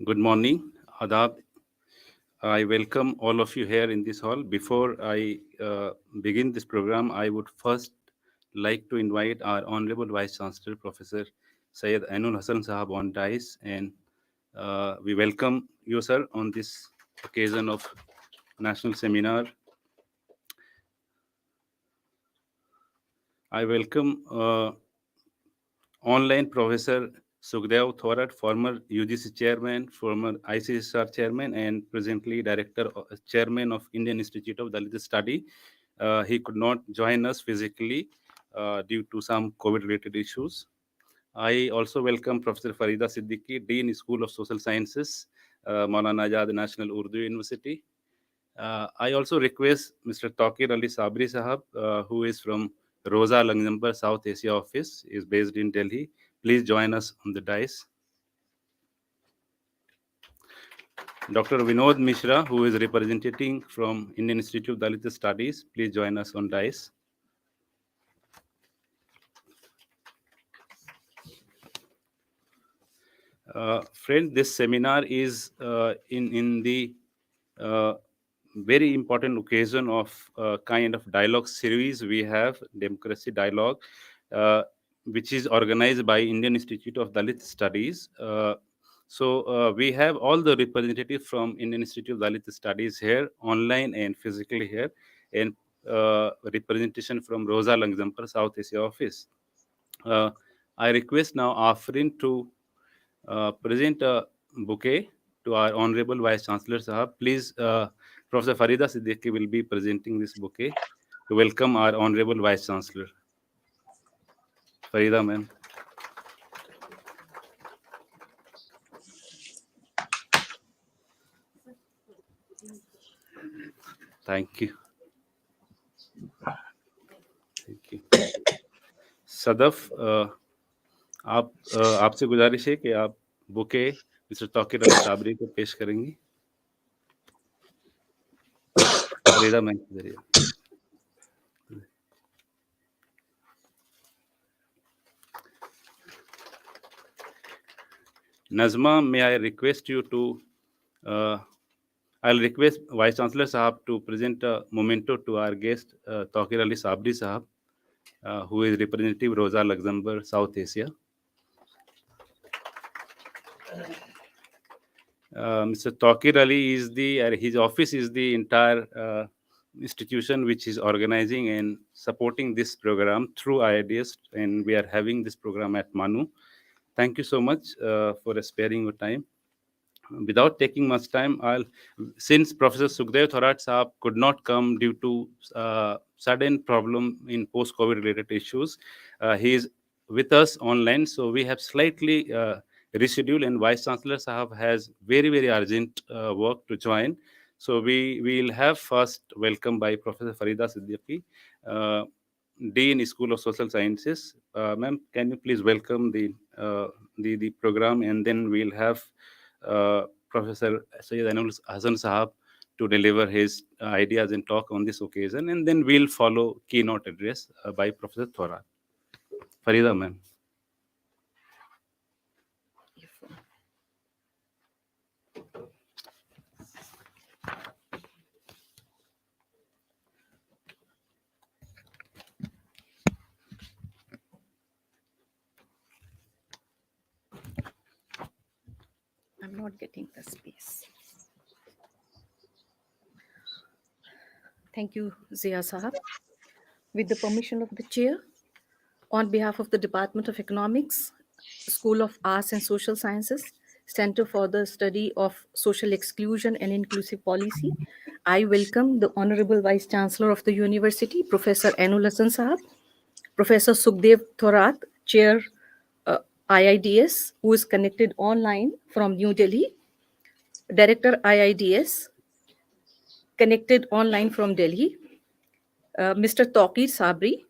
Good morning, Adab. I welcome all of you here in this hall. Before I begin this program, I would first like to invite our Honorable Vice Chancellor, Professor Syed Ainul Hassan Sahab on dais, and we welcome you, sir, on this occasion of national seminar. I welcome online Professor Sukhdev Thorat, former UGC chairman, former ICSR chairman, and presently director, chairman of Indian Institute of Dalit Study. He could not join us physically due to some COVID-related issues. I also welcome Professor Farida Siddiqui, Dean, School of Social Sciences, Maulana Azad National Urdu University. I also request Mr. Taqir Ali Sabri Sahab, who is from Rosa Luxembourg South Asia office, is based in Delhi. Please join us on the dais. Dr. Vinod Mishra, who is representing from Indian Institute of Dalit Studies, please join us on dais. Friend, this seminar is in the very important occasion of kind of dialogue series we have, Democracy Dialogue, which is organized by Indian Institute of Dalit Studies. So we have all the representatives from Indian Institute of Dalit Studies here, online and physically here, and representation from Rosa Luxembourg South Asia office. I request now Afrin to present a bouquet to our Honorable Vice Chancellor Sahab. Please, Professor Farida Siddiqui will be presenting this bouquet to welcome our Honorable Vice Chancellor. Farida, ma'am. Thank you. Thank you. Sadaf, आपसे गुजारिश है कि आप bouquet mister Tauqeer Ali Sabri को पेश करेंगी. Farida ma'am के जरिए. Nazma, may I request you to, I'll request Vice Chancellor Sahab to present a memento to our guest, Taqir Ali Sabri Sahab, who is representative Rosa Luxembourg, South Asia. Mr. Taqir Ali is his office is the entire institution which is organizing and supporting this program through IIDS, and we are having this program at MANUU. Thank you so much for sparing your time. Without taking much time, since Professor Sukhdev Thorat Sahab could not come due to sudden problem in post-COVID related issues, he is with us online. So we have slightly rescheduled, and Vice Chancellor Sahab has very, very urgent work to join. So we will have first welcome by Professor Farida Siddiqui, Dean, School of Social Sciences. Ma'am, can you please welcome the program, and then we'll have Professor Syed Ainul Hassan Sahab to deliver his ideas and talk on this occasion, and then we'll follow keynote address by Professor Thorat. Farida, ma'am. I'm not getting the space. Thank you, Zia Sahab. With the permission of the chair, on behalf of the Department of Economics, School of Arts and Social Sciences, Center for the Study of Social Exclusion and Inclusive Policy, I welcome the Honorable Vice Chancellor of the University, Professor Ainul Hassan Sahab, Professor Sukhdev Thorat, Chair IIDS, who is connected online from New Delhi, Director IIDS, connected online from Delhi, Mr. Taqir Sabri,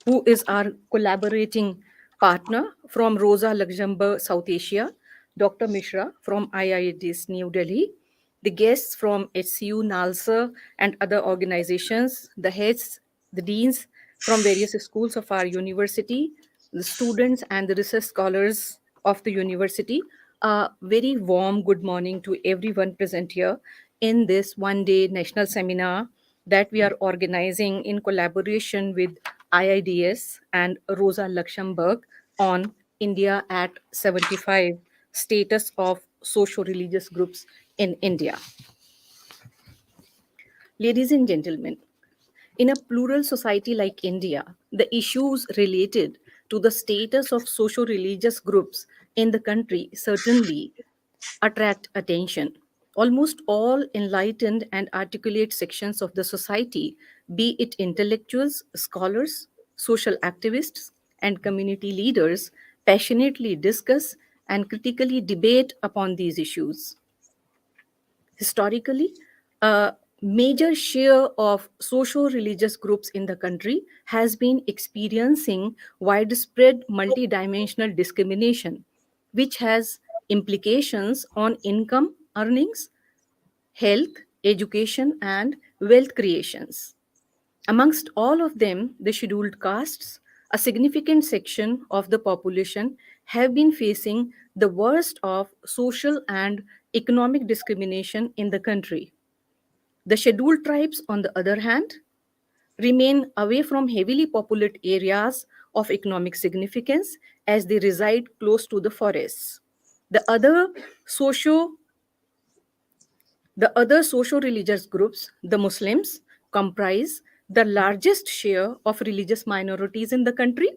who is our collaborating partner from Rosa Luxembourg, South Asia, Dr. Mishra from IIDS New Delhi, the guests from HCU, NALSA, and other organizations, the heads, the deans from various schools of our university, the students and the research scholars of the university, A very warm good morning to everyone present here in this one day national seminar that we are organizing in collaboration with IIDS and Rosa Luxemburg on India at 75 status of socio-religious groups in India. Ladies and gentlemen, in a plural society like India, the issues related to the status of socio religious groups in the country certainly attract attention. Almost all enlightened and articulate sections of the society, be it intellectuals, scholars, social activists, and community leaders, passionately discuss and critically debate upon these issues. Historically, a major share of socio-religious groups in the country has been experiencing widespread multidimensional discrimination, which has implications on income, earnings, health, education, and wealth creations. Amongst all of them, the scheduled castes, a significant section of the population, have been facing the worst of social and economic discrimination in the country. The scheduled tribes, on the other hand, remain away from heavily populated areas of economic significance as they reside close to the forests. The other socio the other socio-religious groups, the Muslims, comprise the largest share of religious minorities in the country.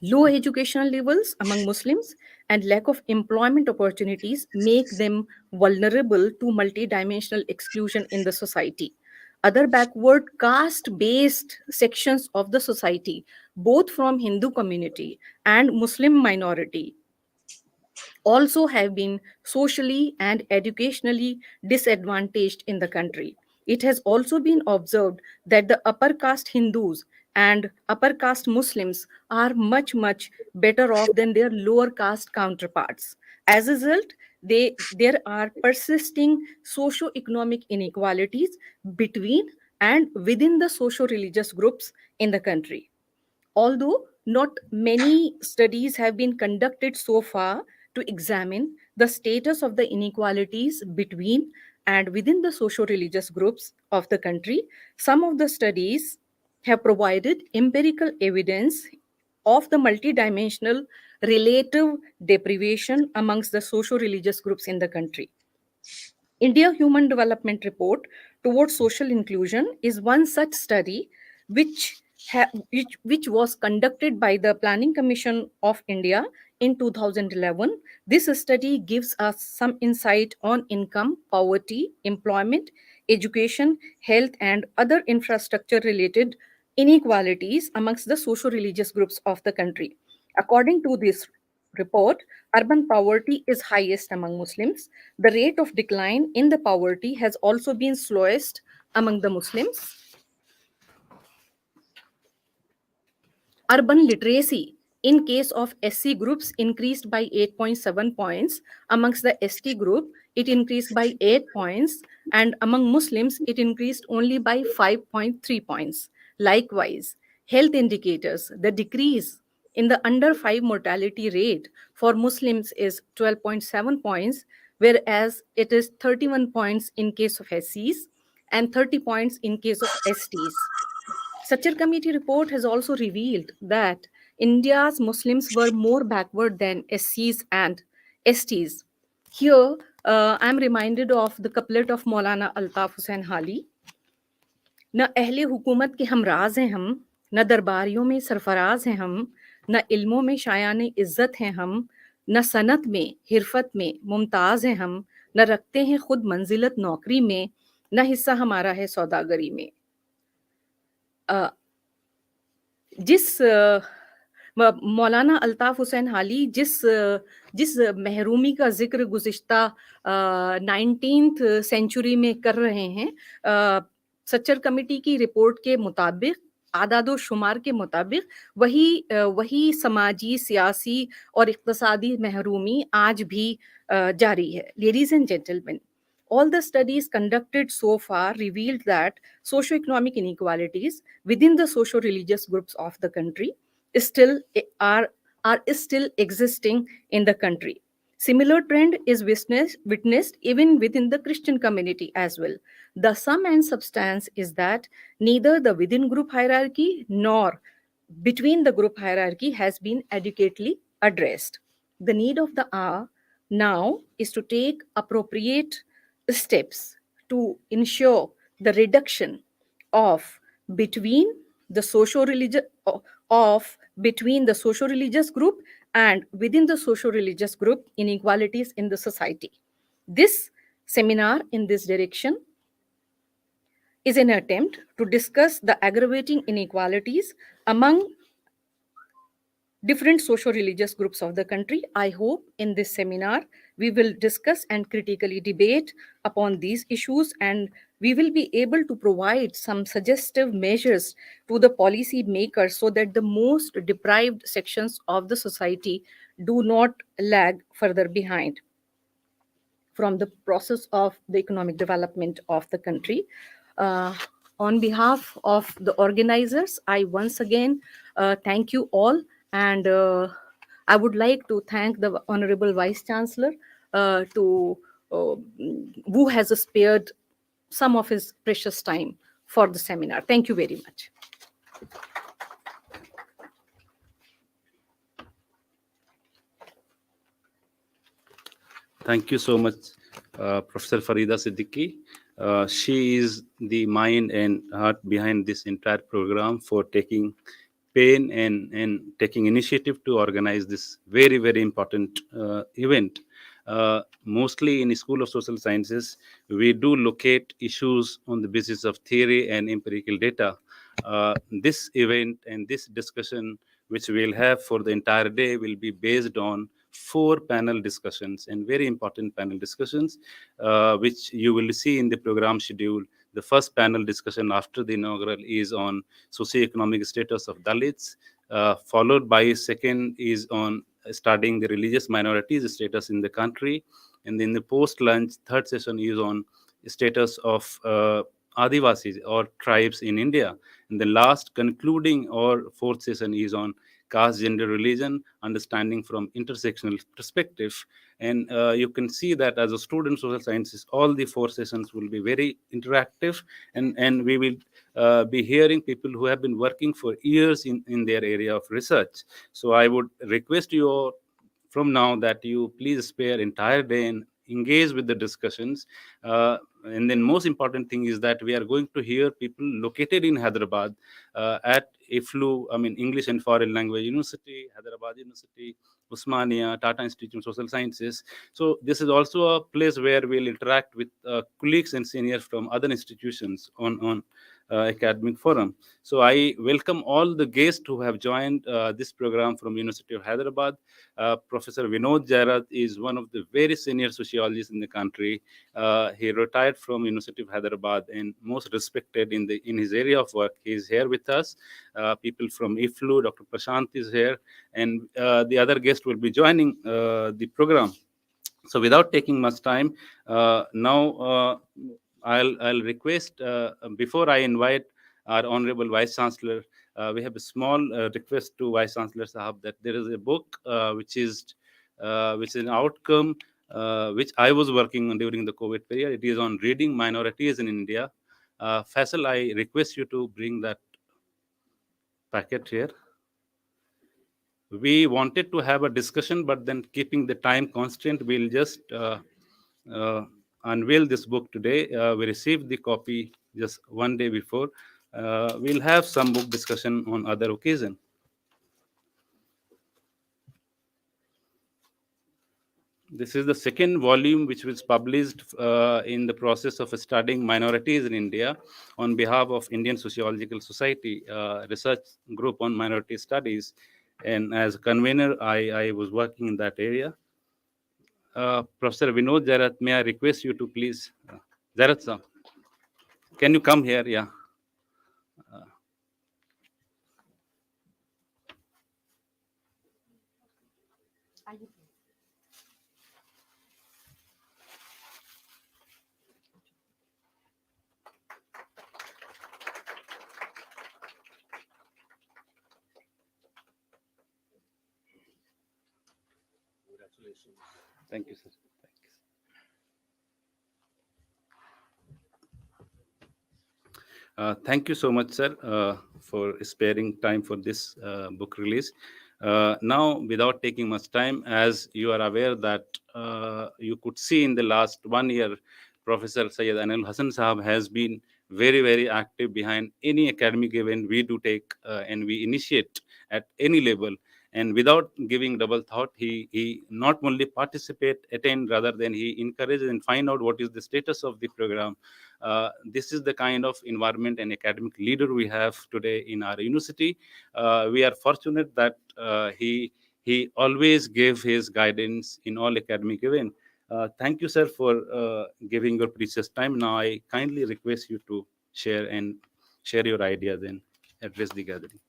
Low educational levels among Muslims and lack of employment opportunities make them vulnerable to multidimensional exclusion in the society. Other backward caste based sections of the society, both from Hindu community and Muslim minority, also have been socially and educationally disadvantaged in the country. It has also been observed that the upper caste Hindus and upper caste Muslims are much better off than their lower caste counterparts. As a result, there are persisting socio-economic inequalities between and within the socio-religious groups in the country. Although not many studies have been conducted so far to examine the status of the inequalities between and within the socio-religious groups of the country, some of the studies have provided empirical evidence of the multidimensional relative deprivation amongst the socio-religious groups in the country. India Human Development Report towards social inclusion is one such study which was conducted by the Planning Commission of India in 2011. This study gives us some insight on income, poverty, employment, education, health, and other infrastructure related inequalities amongst the socio religious groups of the country. According to this report, urban poverty is highest among Muslims. The rate of decline in the poverty has also been slowest among the Muslims. Urban literacy in case of SC groups increased by 8.7 points. Amongst the ST group, it increased by 8 points, and among Muslims, it increased only by 5.3 points. Likewise, health indicators, the decrease in the under 5 mortality rate for Muslims is 12.7 points, whereas it is 31 points in case of SCs and 30 points in case of STs. Such a committee report has also revealed that India's Muslims were more backward than SCs and STs. Here, I'm reminded of the couplet of Maulana Altaf Hussain Hali. न अहले हुकूमत के हमराज हैं हम, न दरबारियों में सरफराज हैं हम, न इल्मों में शायान इज्जत हैं हम, न सनत में हिरफत में मुमताज हैं हम, न रखते हैं खुद मंजिलत नौकरी में, न हिस्सा हमारा है सौदागरी में. जिस मौलाना अल्ताफ हुसैन हाली जिस महरूमी का जिक्र गुज़िश्ता 19th सेंचुरी में कर रहे हैं, सच्चर कमेटी की रिपोर्ट के मुताबिक, आदादो शुमार के मुताबिक वही समाजी, सियासी और इक़्तिसादी महरूमी आज भी जारी है. Ladies and gentlemen, all the studies conducted so far revealed that socioeconomic inequalities within the socio-religious groups of the country are still existing in the country. Similar trend is witnessed even within the Christian community as well. The sum and substance is that neither the within group hierarchy nor between the group hierarchy has been adequately addressed. The need of the hour now is to take appropriate steps to ensure the reduction of between the socio-religious of between the socio-religious group and within the socio-religious group inequalities in the society. This seminar in this direction is an attempt to discuss the aggravating inequalities among different socio-religious groups of the country. I hope in this seminar we will discuss and critically debate upon these issues, and we will be able to provide some suggestive measures to the policy makers so that the most deprived sections of the society do not lag further behind from the process of the economic development of the country. Uh, on behalf of the organizers, I once again thank you all, and I would like to thank the Honorable Vice Chancellor to who has spared some of his precious time for the seminar. Thank you very much. Thank you so much, Professor Farida Siddiqui. She is the mind and heart behind this entire program for taking pain and taking initiative to organize this very, very important event. Mostly in the School of Social Sciences, we do locate issues on the basis of theory and empirical data. This event and this discussion, which we'll have for the entire day, will be based on 4 panel discussions and very important panel discussions, which you will see in the program schedule. The first panel discussion after the inaugural is on socioeconomic status of Dalits, followed by second is on studying the religious minorities status in the country. And then the post-lunch third session is on status of Adivasis or tribes in India. And the last concluding or fourth session is on caste, gender, religion, understanding from intersectional perspective. And you can see that as a student of social sciences, all the 4 sessions will be very interactive, and we will be hearing people who have been working for years in their area of research. So I would request you all from now that you please spare entire day and engage with the discussions. And then most important thing is that we are going to hear people located in Hyderabad at IFLU, I mean English and Foreign Language University, Hyderabad University, Usmania, Tata Institute of Social Sciences. So this is also a place where we'll interact with colleagues and seniors from other institutions on academic forum. So I welcome all the guests who have joined this program from University of Hyderabad. Professor Vinod Jairat is one of the very senior sociologists in the country. He retired from University of Hyderabad and most respected in his area of work. He is here with us. People from IFLU, Dr. Prashant is here, and the other guest will be joining the program. So without taking much time, now I'll request, before I invite our Honorable Vice Chancellor, we have a small request to Vice Chancellor Sahab that there is a book which is an outcome which I was working on during the COVID period. It is on reading minorities in India. Faisal, I request you to bring that packet here. We wanted to have a discussion, but then keeping the time constraint, we'll just unveil this book today. We received the copy just one day before. We'll have some book discussion on other occasion. This is the second volume which was published in the process of studying minorities in India on behalf of Indian Sociological Society research group on minority studies. And as a convener, I was working in that area. Professor Vinod Jairat, may I request you to please, Jairat sir, can you come here? Yeah. Thank you, sir. Thank you so much, sir, for sparing time for this book release. Now, without taking much time, as you are aware that you could see in the last 1 year, Professor Syed Anil Hassan Sahab has been very, very active behind any academic event we do take and we initiate at any level. And without giving double thought, he not only participate, attend, rather than he encourages and find out what is the status of the program. This is the kind of environment and academic leader we have today in our university. We are fortunate that he always gave his guidance in all academic events. Thank you, sir, for giving your precious time. Now, I kindly request you to share your ideas and address the gathering.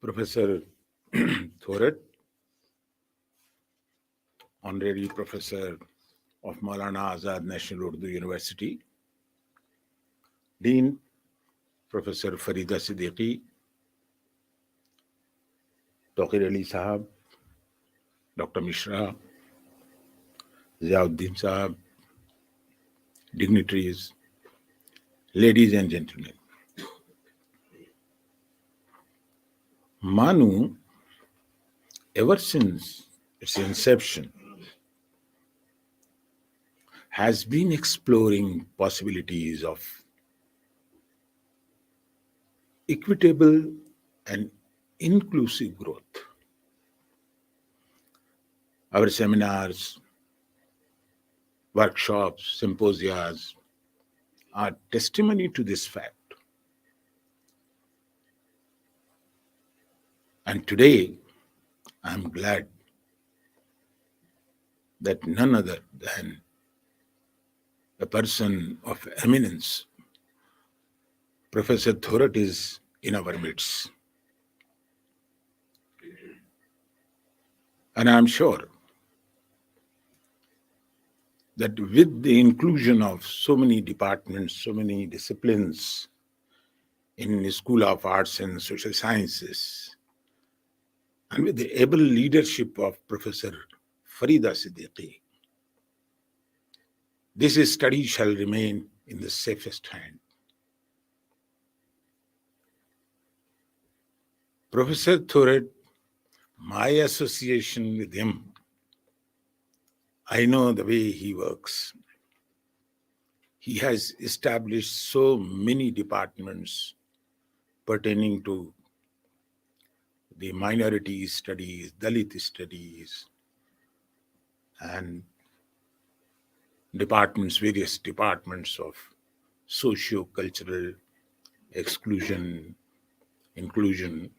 Professor Thorat, Honorary Professor of Maulana Azad National Urdu University, Dean Professor Farida Siddiqui, Taqir Ali Sahab, Dr. Mishra, Ziauddin Sahab, dignitaries, ladies and gentlemen. MANUU, ever since its inception, has been exploring possibilities of equitable and inclusive growth. Our seminars, workshops, symposias are testimony to this fact. And today, I'm glad that none other than a person of eminence, Professor Thorat, is in our midst. And I'm sure that with the inclusion of so many departments, so many disciplines in the School of Arts and Social Sciences, and with the able leadership of Professor Farida Siddiqui, this study shall remain in the safest hand. Professor Thorat, my association with him, I know the way he works. He has established so many departments pertaining to the minority studies, Dalit studies, and various departments of socio-cultural exclusion, inclusion,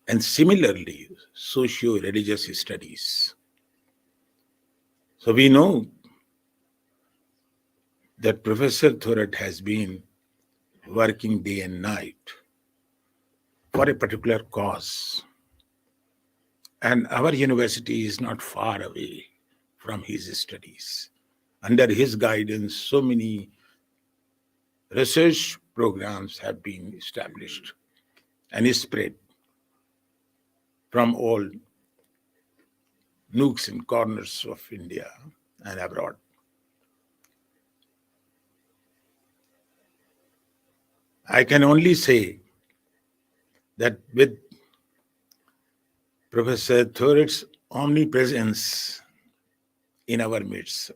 and similarly, socio-religious studies. So we know that Professor Thorat has been working day and night for a particular cause. And our university is not far away from his studies. Under his guidance, so many research programs have been established and spread from all nooks and corners of India and abroad. I can only say that with Professor Thorat's omnipresence in our midst,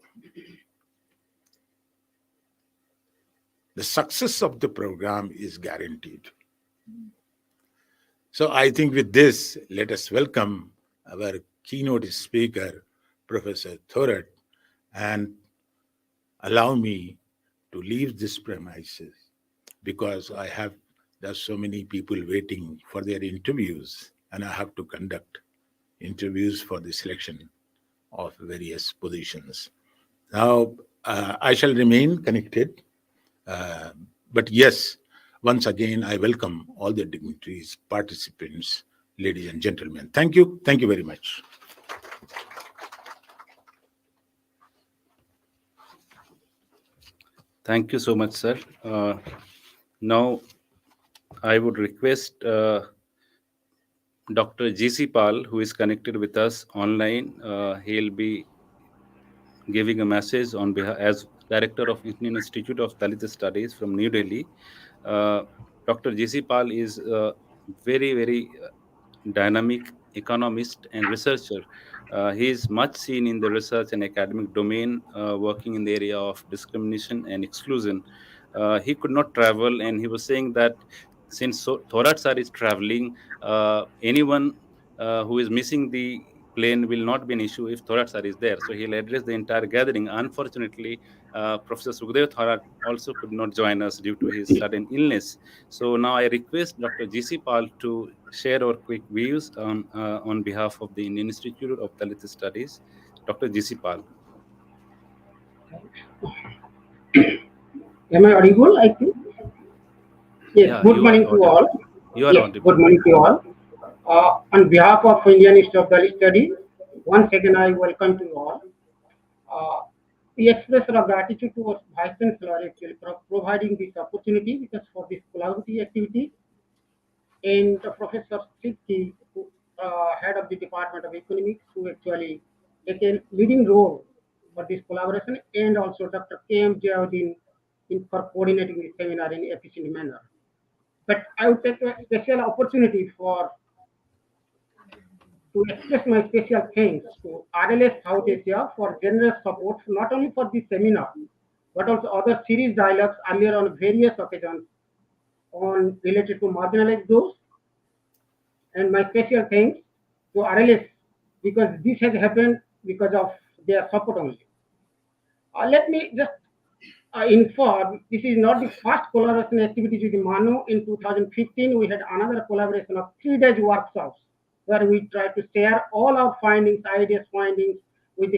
the success of the program is guaranteed. So I think with this, let us welcome our keynote speaker, Professor Thorat, and allow me to leave this premises because there's so many people waiting for their interviews, and I have to conduct interviews for the selection of various positions. Now, I shall remain connected, but yes, once again, I welcome all the dignitaries, participants, ladies and gentlemen. Thank you. Thank you very much. Thank you so much, sir. Now, I would request Dr. G.C. Pal, who is connected with us online. He'll be giving a message on behalf as director of Indian Institute of Dalit Studies from New Delhi. Uh, Dr. J.C. Pal is a very dynamic economist and researcher. He is much seen in the research and academic domain, working in the area of discrimination and exclusion. He could not travel, and he was saying that since Thorat sir is traveling, anyone who is missing the plane will not be an issue if Thorat sir is there. So he'll address the entire gathering. Unfortunately, Professor Sukhdev Thorat also could not join us due to his sudden illness. So now I request Dr. G.C. Pal to share our quick views on behalf of the Indian Institute of Dalit Studies. Dr. G.C. Pal. Am I audible? I think. Yes. Yeah, Good you are morning to audible. all. You are Yes. audible. Good morning to all. On behalf of Indian Institute of Dalit Studies, once again I welcome to you all. We express our gratitude to our Vice Chancellor actually for providing this opportunity because for this collaborative activity, and Professor Sidki, who head of the Department of Economics, who actually take a leading role for this collaboration, and also Dr. K.M. Jayuddin for coordinating the seminar in efficient manner. But I would take a special opportunity to express my special thanks to RLS South Asia for generous support, not only for this seminar, but also other series dialogues earlier on various occasions on related to marginalized groups. And my special thanks to RLS because this has happened because of their support only. Let me just inform, this is not the first collaboration activity with the MANUU. In 2015, we had another collaboration of 3 days workshops where we tried to share all our findings, IIDS findings with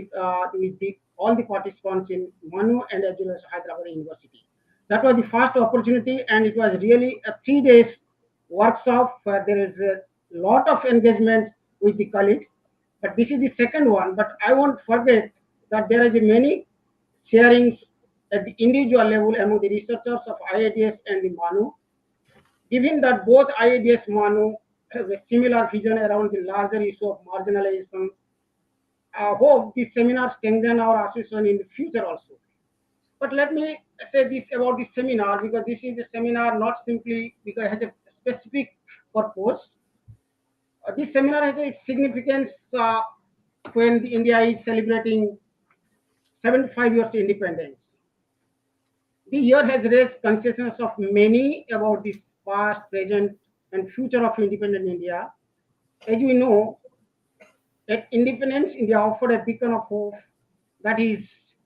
all the participants in MANUU and Educational Hyderabad University. That was the first opportunity, and it was really a 3 days workshop where there is a lot of engagement with the colleagues. But this is the second one. But I won't forget that there is many sharings at the individual level among the researchers of IIDS and the MANUU. Given that both IIDS and MANUU have a similar vision around the larger issue of marginalization, I hope this seminar strengthen our association in the future also. But let me say this about this seminar because this is a seminar not simply because it has a specific purpose. This seminar has a significance when India is celebrating 75 years independence. The year has raised consciousness of many about the past, present, and future of independent India. As we know, at independence, India offered a beacon of hope that is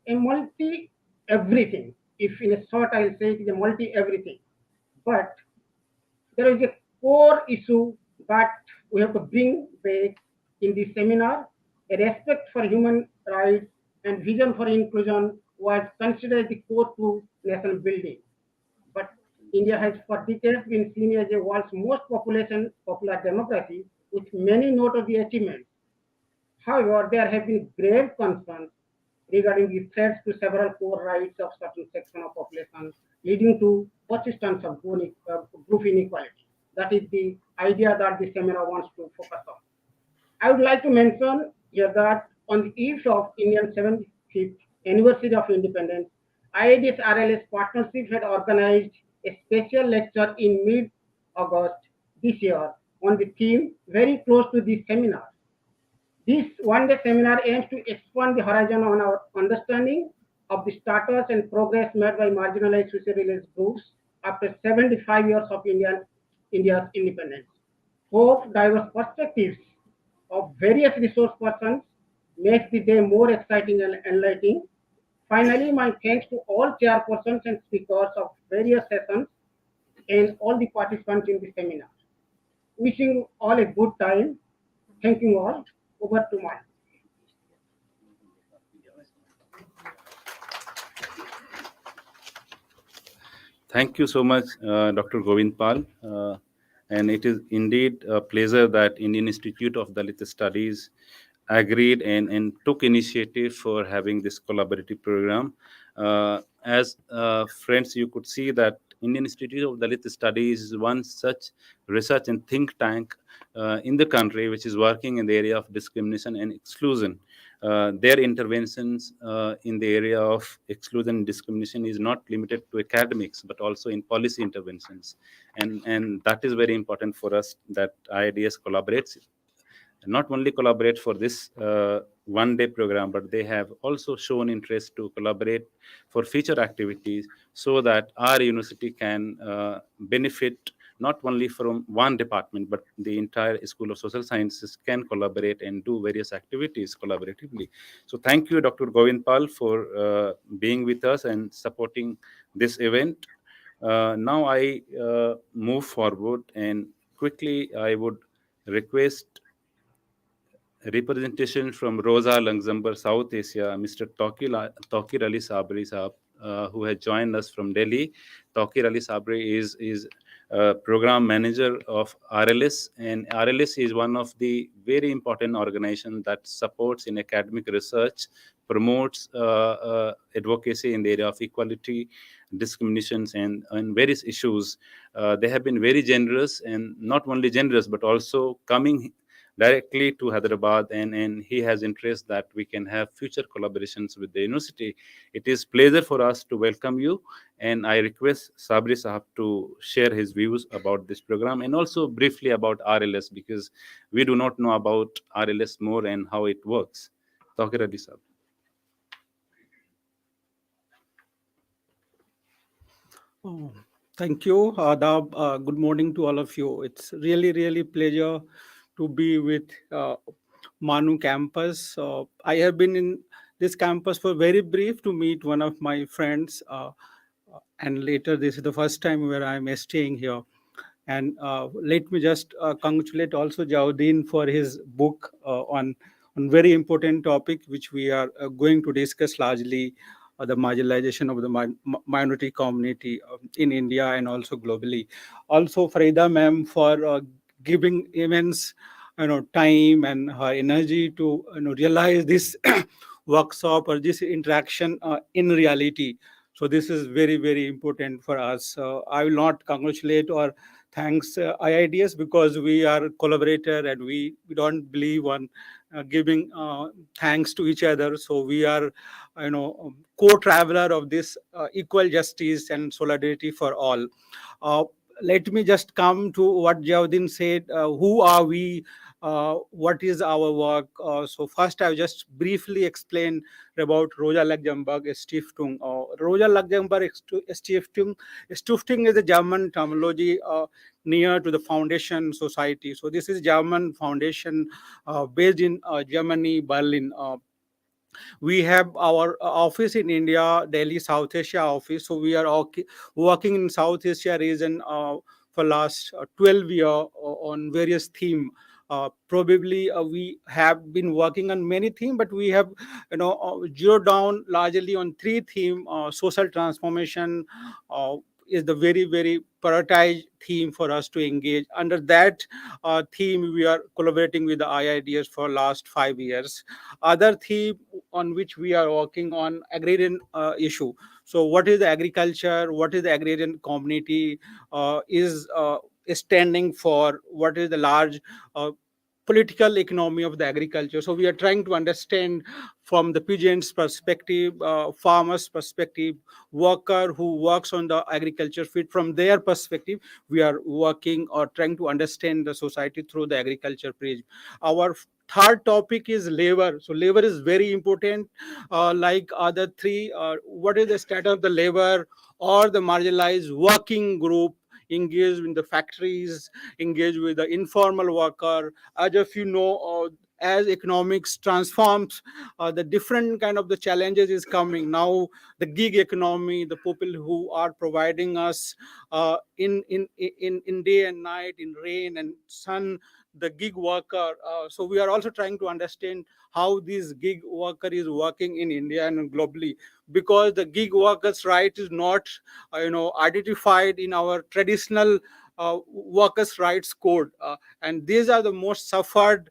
a multi everything. If in a short, I'll say it is a multi everything. But there is a core issue that we have to bring back in this seminar. A respect for human rights and vision for inclusion was considered the core to nation building. But India has for decades been seen as the world's most popular democracy with many noteworthy achievements. However, there have been grave concerns regarding the threats to several core rights of certain section of population, leading to persistence of group inequality. That is the idea that the seminar wants to focus on. I would like to mention here that on the eve of Indian 75th anniversary of independence, IIDS RLS partnership had organized a special lecture in mid-August this year on the theme very close to this seminar. This one-day seminar aims to expand the horizon on our understanding of the status and progress made by marginalized socio-religious groups after 75 years of India's independence. Hope diverse perspectives of various resource persons makes the day more exciting and enlightening. Finally, my thanks to all chairpersons and speakers of various sessions and all the participants in the seminar. Wishing you all a good time. Thank you all. Over to Mike. Thank you so much, Dr. Govind Pal. And it is indeed a pleasure that Indian Institute of Dalit Studies agreed and took initiative for having this collaborative program. as friends, you could see that Indian Institute of Dalit Studies is one such research and think tank in the country which is working in the area of discrimination and exclusion. Their interventions in the area of exclusion and discrimination is not limited to academics, but also in policy interventions. And that is very important for us, that IIDS collaborates, not only collaborate for this one day program, but they have also shown interest to collaborate for future activities, so that our university can benefit not only from one department, but the entire School of Social Sciences can collaborate and do various activities collaboratively. So thank you, Dr. Govind Pal, for being with us and supporting this event. Now I move forward, and quickly I would request representation from Rosa, Luxembourg, South Asia, Mr. Tawqir Ali Sabri Saab, who has joined us from Delhi. Tawqir Ali Sabri is program manager of RLS, and RLS is one of the very important organizations that supports in academic research, promotes advocacy in the area of equality, discriminations, and various issues. They have been very generous, and not only generous, but also coming directly to Hyderabad, and he has interest that we can have future collaborations with the university. It is pleasure for us to welcome you, and I request Sabri Sahab to share his views about this program and also briefly about RLS, because we do not know about RLS more and how it works. Tawqir Ali Sahab. Oh, thank you, Adab. Good morning to all of you. It's really pleasure to be with MANUU campus. I have been in this campus for very brief to meet one of my friends, and later this is the first time where I'm staying here. And let me just congratulate also Jawdeen for his book on very important topic, which we are going to discuss largely, the marginalization of the minority community in India and also globally. Also, Farida ma'am for giving immense time and her energy to realize this workshop or this interaction in reality. So this is very important for us. I will not congratulate or thanks IIDS, because we are collaborator and we don't believe on giving thanks to each other. So we are co-traveler of this equal justice and solidarity for all. uh, Let me just come to what Jawdin said. Who are we? What is our work? So first, I'll just briefly explain about Rosa Luxemburg Stiftung. Rosa Luxemburg Stiftung. Stiftung is a German terminology near to the foundation society. So this is German foundation based in Germany, Berlin. We have our office in India, Delhi, South Asia office. So we are working in South Asia region for last 12 years on various theme. Probably we have been working on many themes, but we have zeroed down largely on three themes. Social transformation is the very prioritized theme for us to engage. Under that theme, we are collaborating with the IIDS for last 5 years. Other theme on which we are working on agrarian issue. So what is the agriculture? What is the agrarian community is standing for? What is the large political economy of the agriculture? So we are trying to understand from the peasant's perspective, farmer's perspective, worker who works on the agriculture field, from their perspective. We are working or trying to understand the society through the agriculture prism. Our third topic is labor. So labor is very important. Like other three, what is the status of the labor or the marginalized working group engaged in the factories, engaged with the informal worker? As if you know, as economics transforms, the different kind of the challenges is coming now. The gig economy, the people who are providing us in day and night, in rain and sun, the gig worker. So we are also trying to understand how this gig worker is working in India and globally, because the gig workers right is not identified in our traditional workers rights code, and these are the most suffered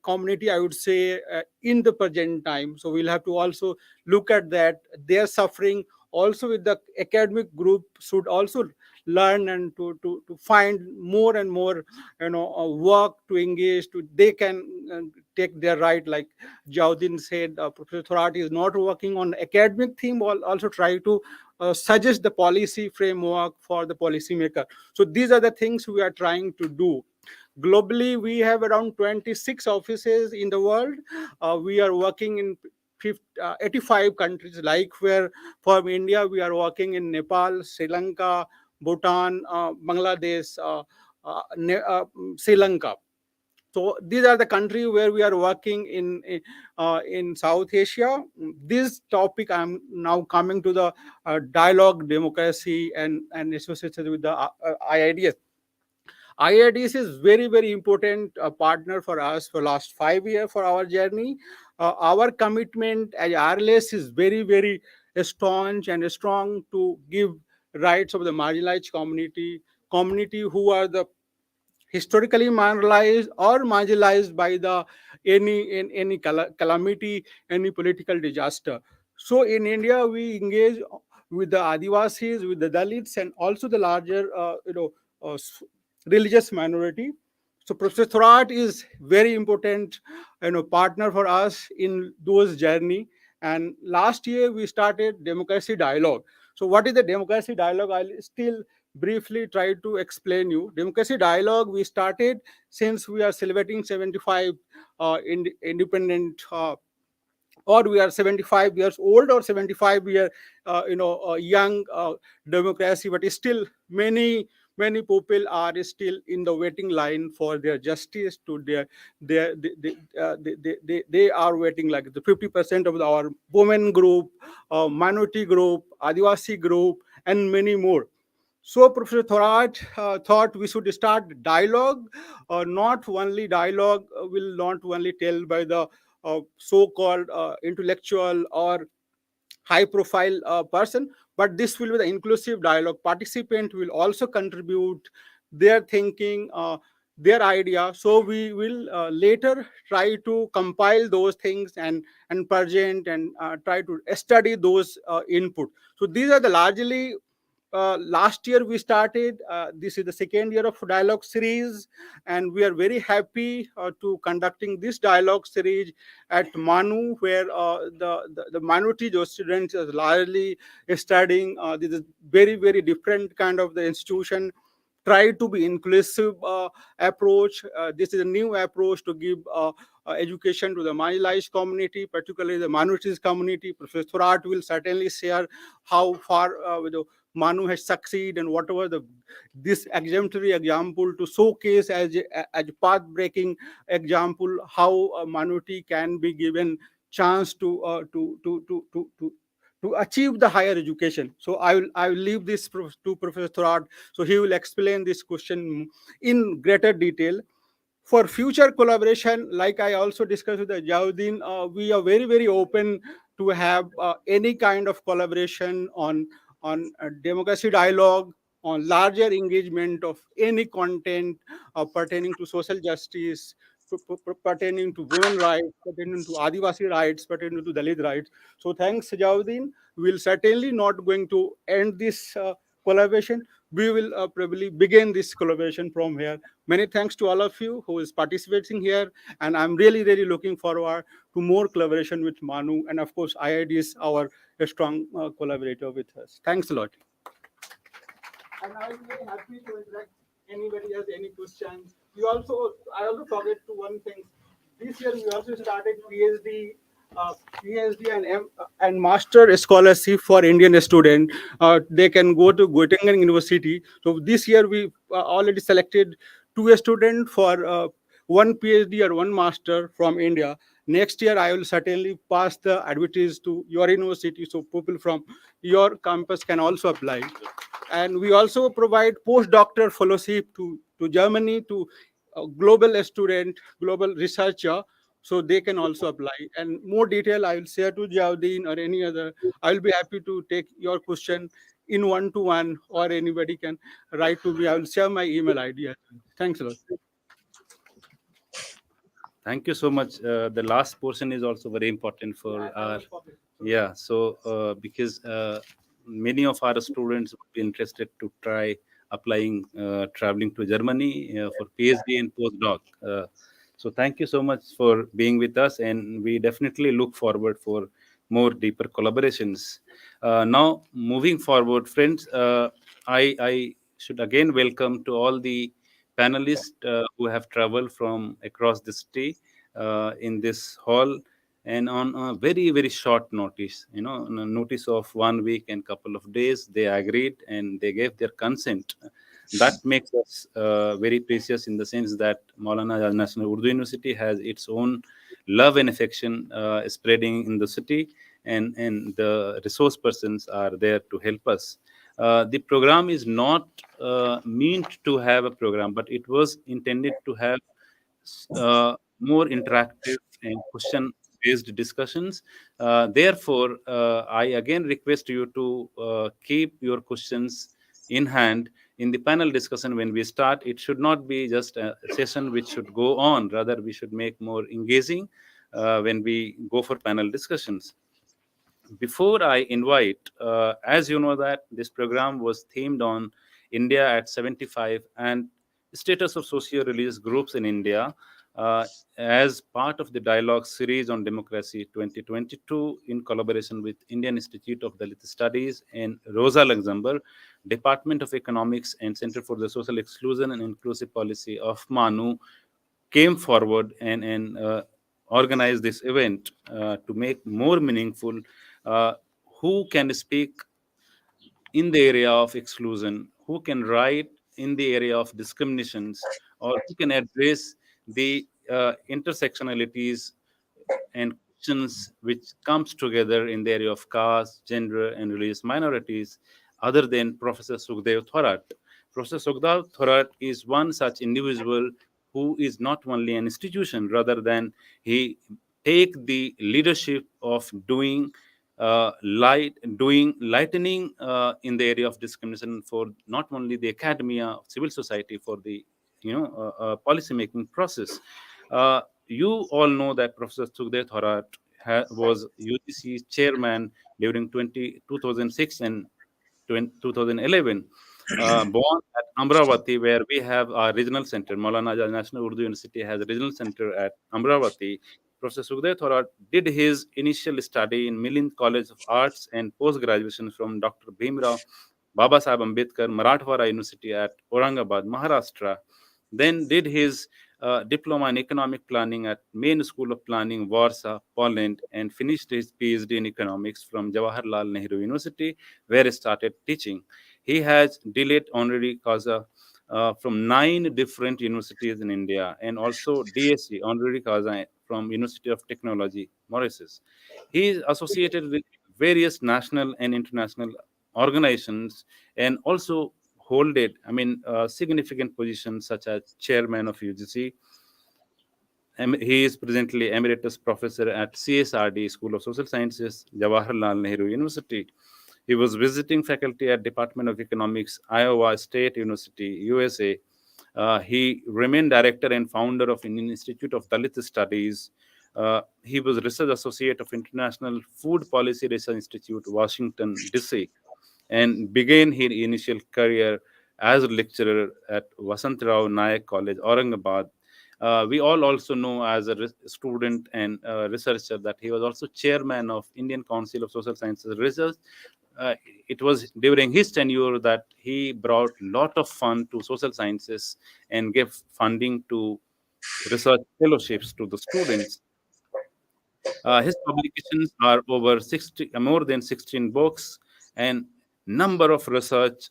community, I would say, in the present time. So we'll have to also look at that. Their suffering also with the academic group should also learn and to find more and more, work to engage to. They can take their right, like Jaudin said. Professor Thorat is not working on academic theme, also try to suggest the policy framework for the policymaker. So these are the things we are trying to do. Globally, we have around 26 offices in the world. We are working in 85 countries, like where from India, we are working in Nepal, Sri Lanka, Bhutan, Bangladesh, Sri Lanka. So these are the countries where we are working in South Asia. This topic, I'm now coming to the dialogue, democracy, and associated with the IIDS. IIDS is very, very important partner for us for last 5 years for our journey. Our commitment as RLS is very, very staunch and strong to give rights of the marginalized community who are the historically marginalized or marginalized by the any calamity, any political disaster. So in India, we engage with the Adivasis, with the Dalits, and also the larger, religious minority. So Professor Thorat is very important, partner for us in those journey. And last year we started democracy dialogue. So what is the democracy dialogue? I'll still briefly try to explain you. Democracy dialogue we started since we are celebrating 75 independent, or we are 75 years old, or 75 year young democracy, but still many people are still in the waiting line for their justice to they are waiting, like the 50% of our women group, minority group, Adivasi group, and many more. So Professor Thorat thought we should start dialogue. Not only dialogue will not only tell by the so-called intellectual or high-profile person, but this will be the inclusive dialogue. Participant will also contribute their thinking, their idea. So we will later try to compile those things and present and try to study those input. So these are the largely last year we started. This is the second year of dialogue series, and we are very happy to conducting this dialogue series at MANUU, where the minority students are largely studying. This is very, very different kind of the institution. Try to be inclusive approach. This is a new approach to give education to the marginalized community, particularly the minorities community. Professor Thorat will certainly share how far MANUU has succeeded, and whatever this exemplary example to showcase as path-breaking example how a minority can be given chance to achieve the higher education. So I will leave this to Professor Thorat, so he will explain this question in greater detail. For future collaboration, like I also discussed with Jaudin, we are very, very open to have any kind of collaboration on democracy dialogue, on larger engagement of any content pertaining to social justice, pertaining to women rights, pertaining to Adivasi rights, pertaining to Dalit rights. So thanks, Jaudin. We'll certainly not going to end this collaboration. We will probably begin this collaboration from here. Many thanks to all of you who is participating here, and I'm really, really looking forward to more collaboration with MANUU, and of course, IID is our strong collaborator with us. Thanks a lot. And I'm very happy to interact. Anybody has any questions? I also forget to one thing. This year we also started PhD and master scholarship for Indian student. They can go to Göttingen University. So this year we already selected 2 students for one PhD or one master from India. Next year I will certainly pass the advertise to your university, so people from your campus can also apply. And we also provide postdoctoral fellowship to Germany, to global student, global researcher, so they can also apply. And more detail I will share to Jaudin or any other. I will be happy to take your question in one-to-one, or anybody can write to me. I will share my email ID. Thanks a lot. Thank you so much. The last portion is also very important for our, yeah. So because many of our students would be interested to try applying, traveling to Germany for PhD and postdoc. So thank you so much for being with us, and we definitely look forward for more deeper collaborations. Now, moving forward, friends, I should again welcome to all the panelists who have traveled from across the city in this hall, and on a very very short notice, on a notice of 1 week and couple of days, they agreed and they gave their consent. That makes us very precious, in the sense that Maulana Azad National Urdu University has its own love and affection spreading in the city, and the resource persons are there to help us. The program is not meant to have a program, but it was intended to have more interactive and question based discussions. Therefore, I again request you to keep your questions in hand in the panel discussion. When we start, it should not be just a session which should go on, rather we should make more engaging when we go for panel discussions. Before I invite, as you know, that this program was themed on India at 75 and status of socio-religious groups in India, uh, as part of the dialogue series on democracy 2022, in collaboration with Indian Institute of Dalit Studies and Rosa Luxembourg, Department of Economics and Center for the Social Exclusion and Inclusive Policy of MANUU, came forward and organized this event to make more meaningful. uh, who can speak in the area of exclusion, who can write in the area of discriminations, or who can address the intersectionalities and questions which comes together in the area of caste, gender, and religious minorities, other than Professor Sukhdev Thorat. Professor Sukhdev Thorat is one such individual who is not only an institution, rather than he take the leadership of doing lightening in the area of discrimination for not only the academia, civil society, for the policy making process. You all know that Professor Sukhdev Thorat was UGC chairman during 2006 and 2011. Born at Amravati, where we have our regional center. Maulana Azad National Urdu University has a regional center at Amravati. Professor Sukhdev Thorat did his initial study in Milind College of Arts and post-graduation from Dr. Bhimrao Baba Sahib Ambedkar Marathwada University at Aurangabad, Maharashtra. Then did his diploma in economic planning at Main School of Planning, Warsaw, Poland, and finished his PhD in economics from Jawaharlal Nehru University, where he started teaching. He has DLET honorary causa from 9 different universities in India, and also DSc honorary causa from University of Technology, Mauritius. He is associated with various national and international organizations, and also holded, significant positions such as chairman of UGC. He is presently emeritus professor at CSRD, School of Social Sciences, Jawaharlal Nehru University. He was visiting faculty at Department of Economics, Iowa State University, USA. He remained director and founder of Indian Institute of Dalit Studies. He was research associate of International Food Policy Research Institute, Washington, D.C., and began his initial career as a lecturer at Vasantrao Nayak College, Aurangabad. We all also know, as a student and researcher, that he was also chairman of Indian Council of Social Sciences Research. It was during his tenure that he brought lot of fun to social sciences and gave funding to research fellowships to the students. His publications are over 60, more than 16 books, and number of research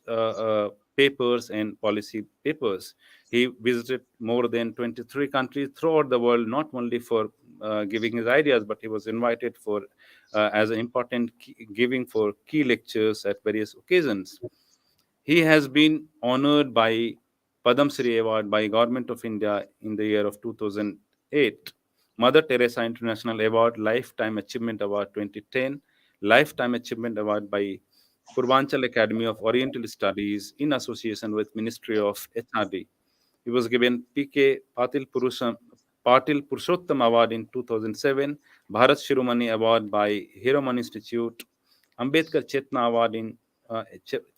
papers and policy papers. He visited more than 23 countries throughout the world, not only for giving his ideas, but he was invited for as an important giving for key lectures at various occasions. He has been honored by Padam Shri Award by Government of India in the year of 2008, Mother Teresa International Award, Lifetime Achievement Award 2010, Lifetime Achievement Award by Purvanchal Academy of Oriental Studies in association with Ministry of HRD. He was given PK Patil Patil Purushottam Award in 2007, Bharat Shiromani Award by Hiroman Institute, Ambedkar Chetna Award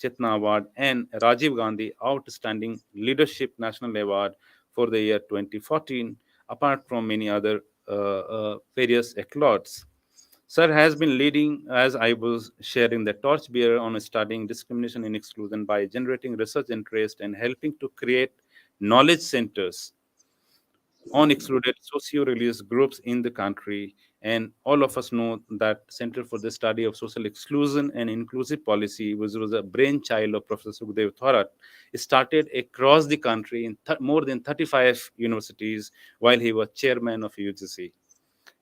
Chetna Award, and Rajiv Gandhi Outstanding Leadership National Award for the year 2014, apart from many other various accolades. Sir has been leading, as I was sharing, the torchbearer on studying discrimination and exclusion by generating research interest and helping to create knowledge centers on excluded socio-religious groups in the country. And all of us know that Center for the Study of Social Exclusion and Inclusive Policy, which was a brainchild of Professor Sukhdev Thorat, started across the country in more than 35 universities while he was chairman of UGC.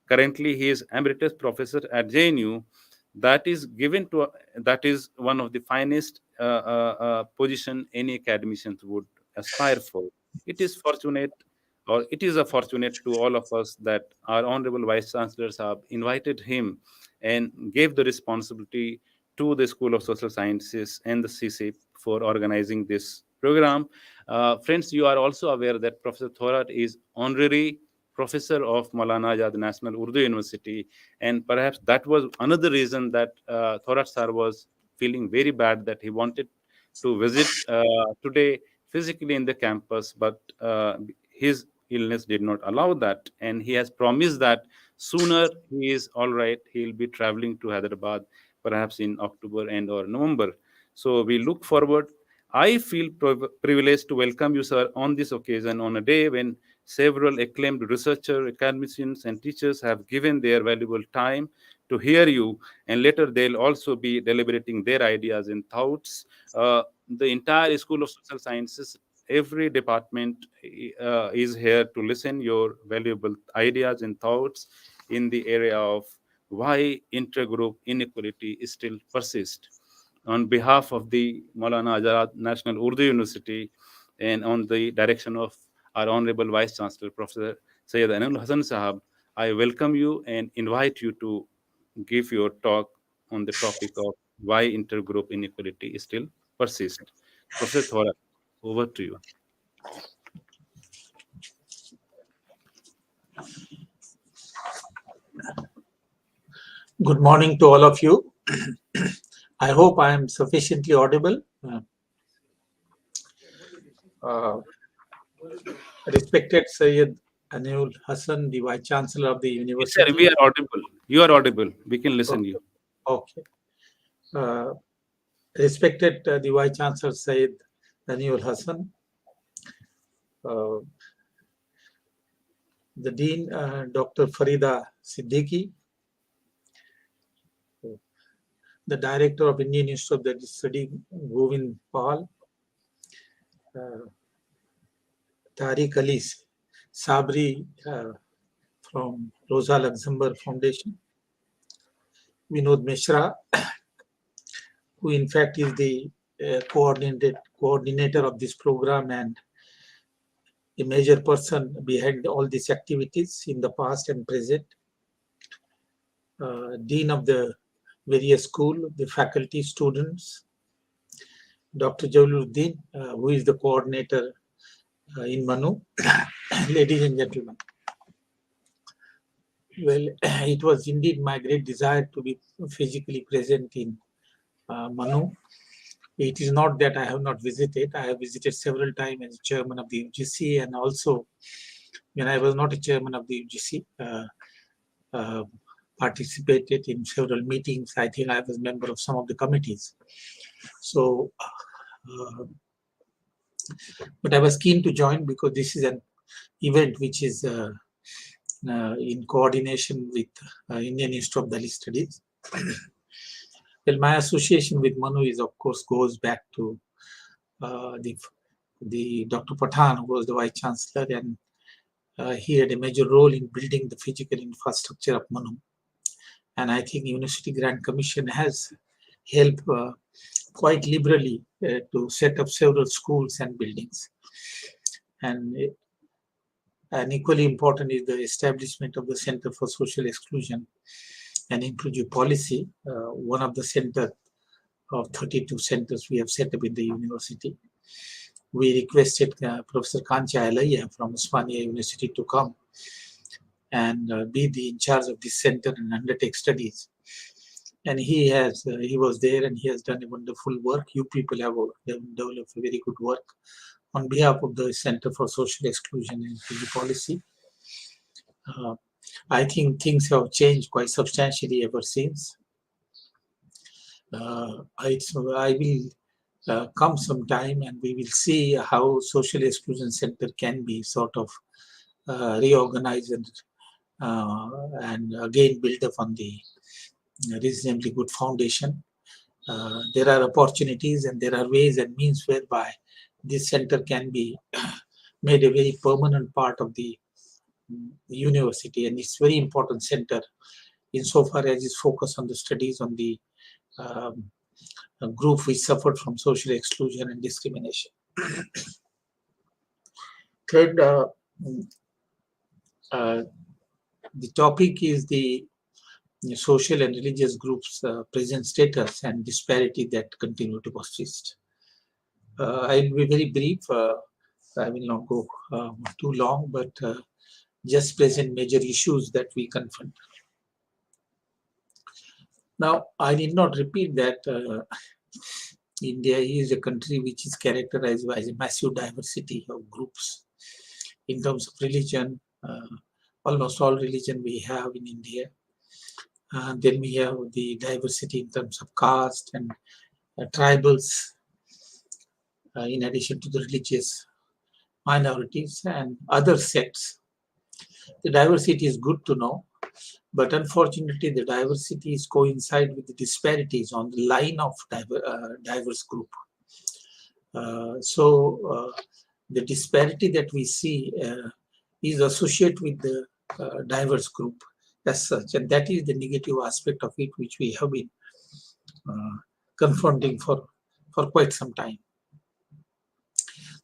Currently, he is emeritus professor at JNU. That is one of the finest position any academician would aspire for. It is fortunate, or it is a fortunate to all of us that our honorable vice chancellors have invited him and gave the responsibility to the School of Social Sciences and the CSIP for organizing this program. Friends, you are also aware that Professor Thorat is honorary professor of Maulana Azad National Urdu University, and perhaps that was another reason that Thorat sir was feeling very bad that he wanted to visit today physically in the campus, but his illness did not allow that, and he has promised that sooner he is all right, he'll be traveling to Hyderabad, perhaps in October and or November. So we look forward. I feel privileged to welcome you, sir, on this occasion, on a day when several acclaimed researchers, academicians, and teachers have given their valuable time to hear you, and later they'll also be deliberating their ideas and thoughts. The entire School of Social Sciences, every department is here to listen your valuable ideas and thoughts in the area of why intergroup inequality still persists. On behalf of the Maulana Azad National Urdu University and on the direction of our Honorable Vice Chancellor, Professor Sayyid Anil Hassan Sahab, I welcome you and invite you to give your talk on the topic of why intergroup inequality still persists. Professor Thorat, over to you. Good morning to all of you. I hope I am sufficiently audible. Respected Sayyid Anil Hassan, the Vice Chancellor of the University. Yes, sir, we are audible. You are audible. We can listen to you. Okay. Respected the Vice Chancellor Sayyid Anil Hassan, the Dean Dr. Farida Siddiqui, the Director of Indian Institute of the Study, Govind Pal, Tariq Ali Sabri from Rosa Luxembourg Foundation, Vinod Mishra, who in fact is the coordinator of this program and a major person behind all these activities in the past and present, Dean of the various school, the faculty, students, Dr. Jawluddin, who is the coordinator in MANUU. Ladies and gentlemen, well, it was indeed my great desire to be physically present in MANUU. It is not that I have not visited. I have visited several times as chairman of the UGC, and also when I was not a chairman of the UGC, participated in several meetings. I think I was a member of some of the committees. So, but I was keen to join because this is an event which is in coordination with Indian Institute of Dalit Studies. Well, my association with MANUU is, of course, goes back to the Dr. Pathan, who was the Vice Chancellor, and he had a major role in building the physical infrastructure of MANUU. And I think University Grant Commission has helped quite liberally to set up several schools and buildings. And equally important is the establishment of the Center for Social Exclusion and Inclusive Policy, one of the center of 32 centers we have set up in the university. We requested Professor Kancha Alaya from Osmania University to come and be the in charge of this center and undertake studies. And he was there and he has done a wonderful work. You people have developed a very good work on behalf of the Center for Social Exclusion and Refugee Policy. I think things have changed quite substantially ever since. I will come some time and we will see how Social Exclusion Center can be sort of reorganized and again built up on the reasonably good foundation. There are opportunities and there are ways and means whereby this center can be made a very permanent part of the university, and it's very important center insofar as its focus on the studies on the group which suffered from social exclusion and discrimination. Third, the topic is the social and religious groups' present status and disparity that continue to persist. I will be very brief. I will not go too long, but just present major issues that we confront. Now, I need not repeat that India is a country which is characterized by a massive diversity of groups in terms of religion. Almost all religion we have in India. Then we have the diversity in terms of caste and tribals, in addition to the religious minorities and other sects. The diversity is good to know, but unfortunately the diversity is coincide with the disparities on the line of diverse group. So the disparity that we see is associated with the diverse group as such, and that is the negative aspect of it which we have been confronting for quite some time.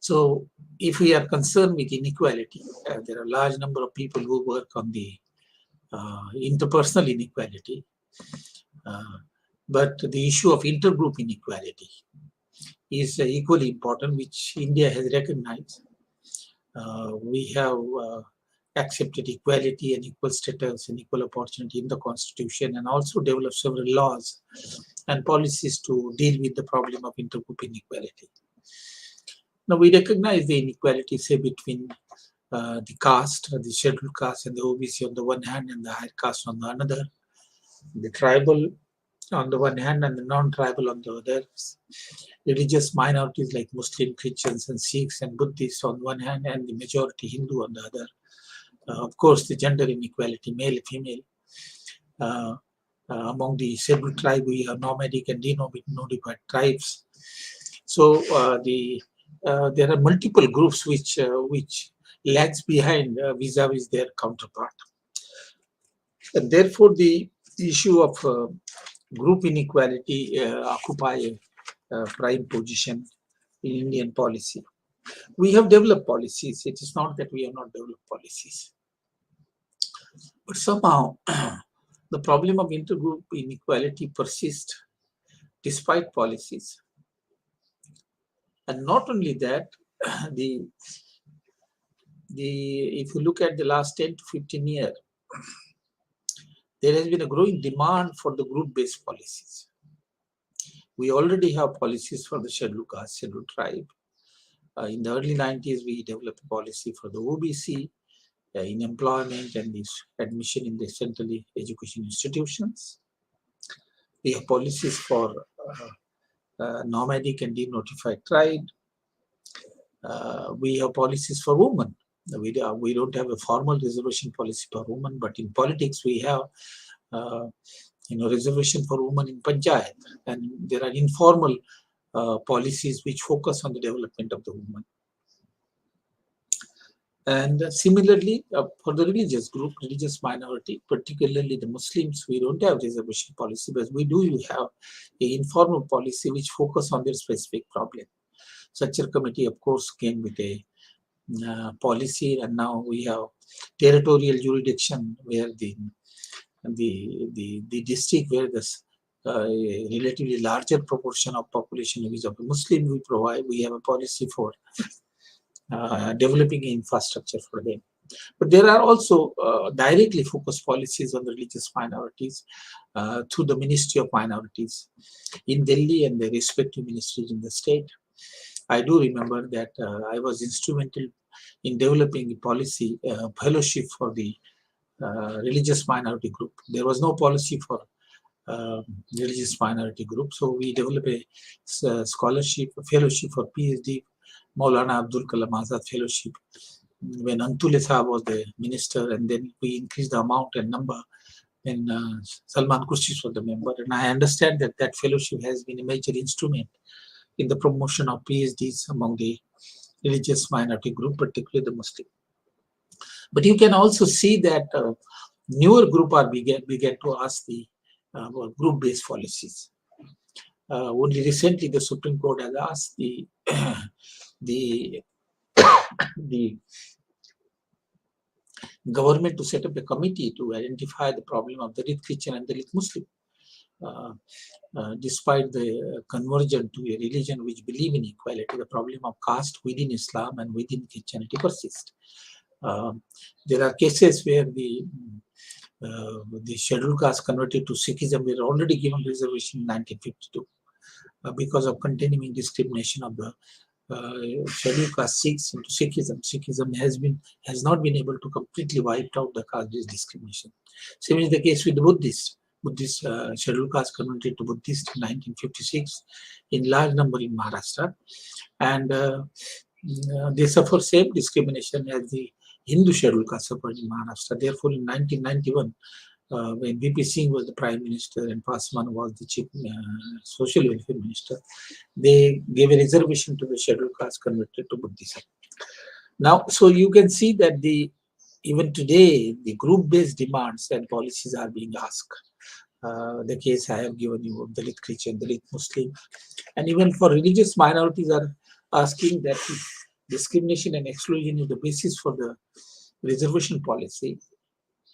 So if we are concerned with inequality, there are a large number of people who work on the interpersonal inequality, but the issue of intergroup inequality is equally important, which India has recognized. We have accepted equality and equal status and equal opportunity in the Constitution, and also developed several laws and policies to deal with the problem of intergroup inequality. Now, we recognize the inequality, say, between the caste, the scheduled caste and the OBC on the one hand, and the higher caste on the other, the tribal on the one hand and the non-tribal on the other, religious minorities like Muslim, Christians and Sikhs and Buddhists on one hand, and the majority Hindu on the other. Of course, the gender inequality, male, female. Among the scheduled tribe, we have nomadic and denotified tribes. So there are multiple groups which lags behind vis-a-vis their counterpart. And therefore, the issue of group inequality occupy a prime position in Indian policy. We have developed policies. It is not that we have not developed policies. But somehow, the problem of intergroup inequality persists despite policies. And not only that, if you look at the last 10 to 15 years, there has been a growing demand for the group-based policies. We already have policies for the scheduled caste, scheduled tribe. In the early 90s, we developed a policy for the OBC in employment and admission in the centrally education institutions. We have policies for nomadic and denotified tribe. We have policies for women. We don't have a formal reservation policy for women, but in politics we have reservation for women in panchayat, and there are informal policies which focus on the development of the women. And similarly, for the religious group, religious minority, particularly the Muslims, we don't have reservation policy, but we do have an informal policy which focus on their specific problem. Structure committee, of course, came with a policy, and now we have territorial jurisdiction where the district where this relatively larger proportion of population is of Muslim, we have a policy for developing infrastructure for them. But there are also directly focused policies on the religious minorities through the Ministry of Minorities in Delhi and the respective ministries in the state. I do remember that I was instrumental in developing a policy fellowship for the religious minority group. There was no policy for religious minority group, so we developed a scholarship, a fellowship for PhD, Maulana Abdul Kalam Azad Fellowship, when Antule Saab was the minister, and then we increased the amount and number when Salman Khurshid was the member. And I understand that that fellowship has been a major instrument in the promotion of PhDs among the religious minority group, particularly the Muslim. But you can also see that newer group are began to ask the group-based policies. Only recently, the Supreme Court has asked the government to set up a committee to identify the problem of the Dalit Christian and the Dalit Muslim. Despite the conversion to a religion which believe in equality, the problem of caste within Islam and within Christianity persists. There are cases where the scheduled caste converted to Sikhism were already given reservation in 1952 because of continuing discrimination of the scheduled caste Sikhs into Sikhism. Sikhism has not been able to completely wipe out the caste discrimination. Same is the case with the Buddhists. Buddhist scheduled caste converted to Buddhist in 1956 in large number in Maharashtra, and they suffer same discrimination as the Hindu scheduled caste suffered in Maharashtra. Therefore, in 1991, when VP Singh was the Prime Minister and Pasman was the Chief Social Welfare Minister, they gave a reservation to the scheduled caste converted to Buddhism. Now, so you can see that even today, the group-based demands and policies are being asked. The case I have given you of Dalit Christian, Dalit Muslim, and even for religious minorities are asking that discrimination and exclusion is the basis for the reservation policy.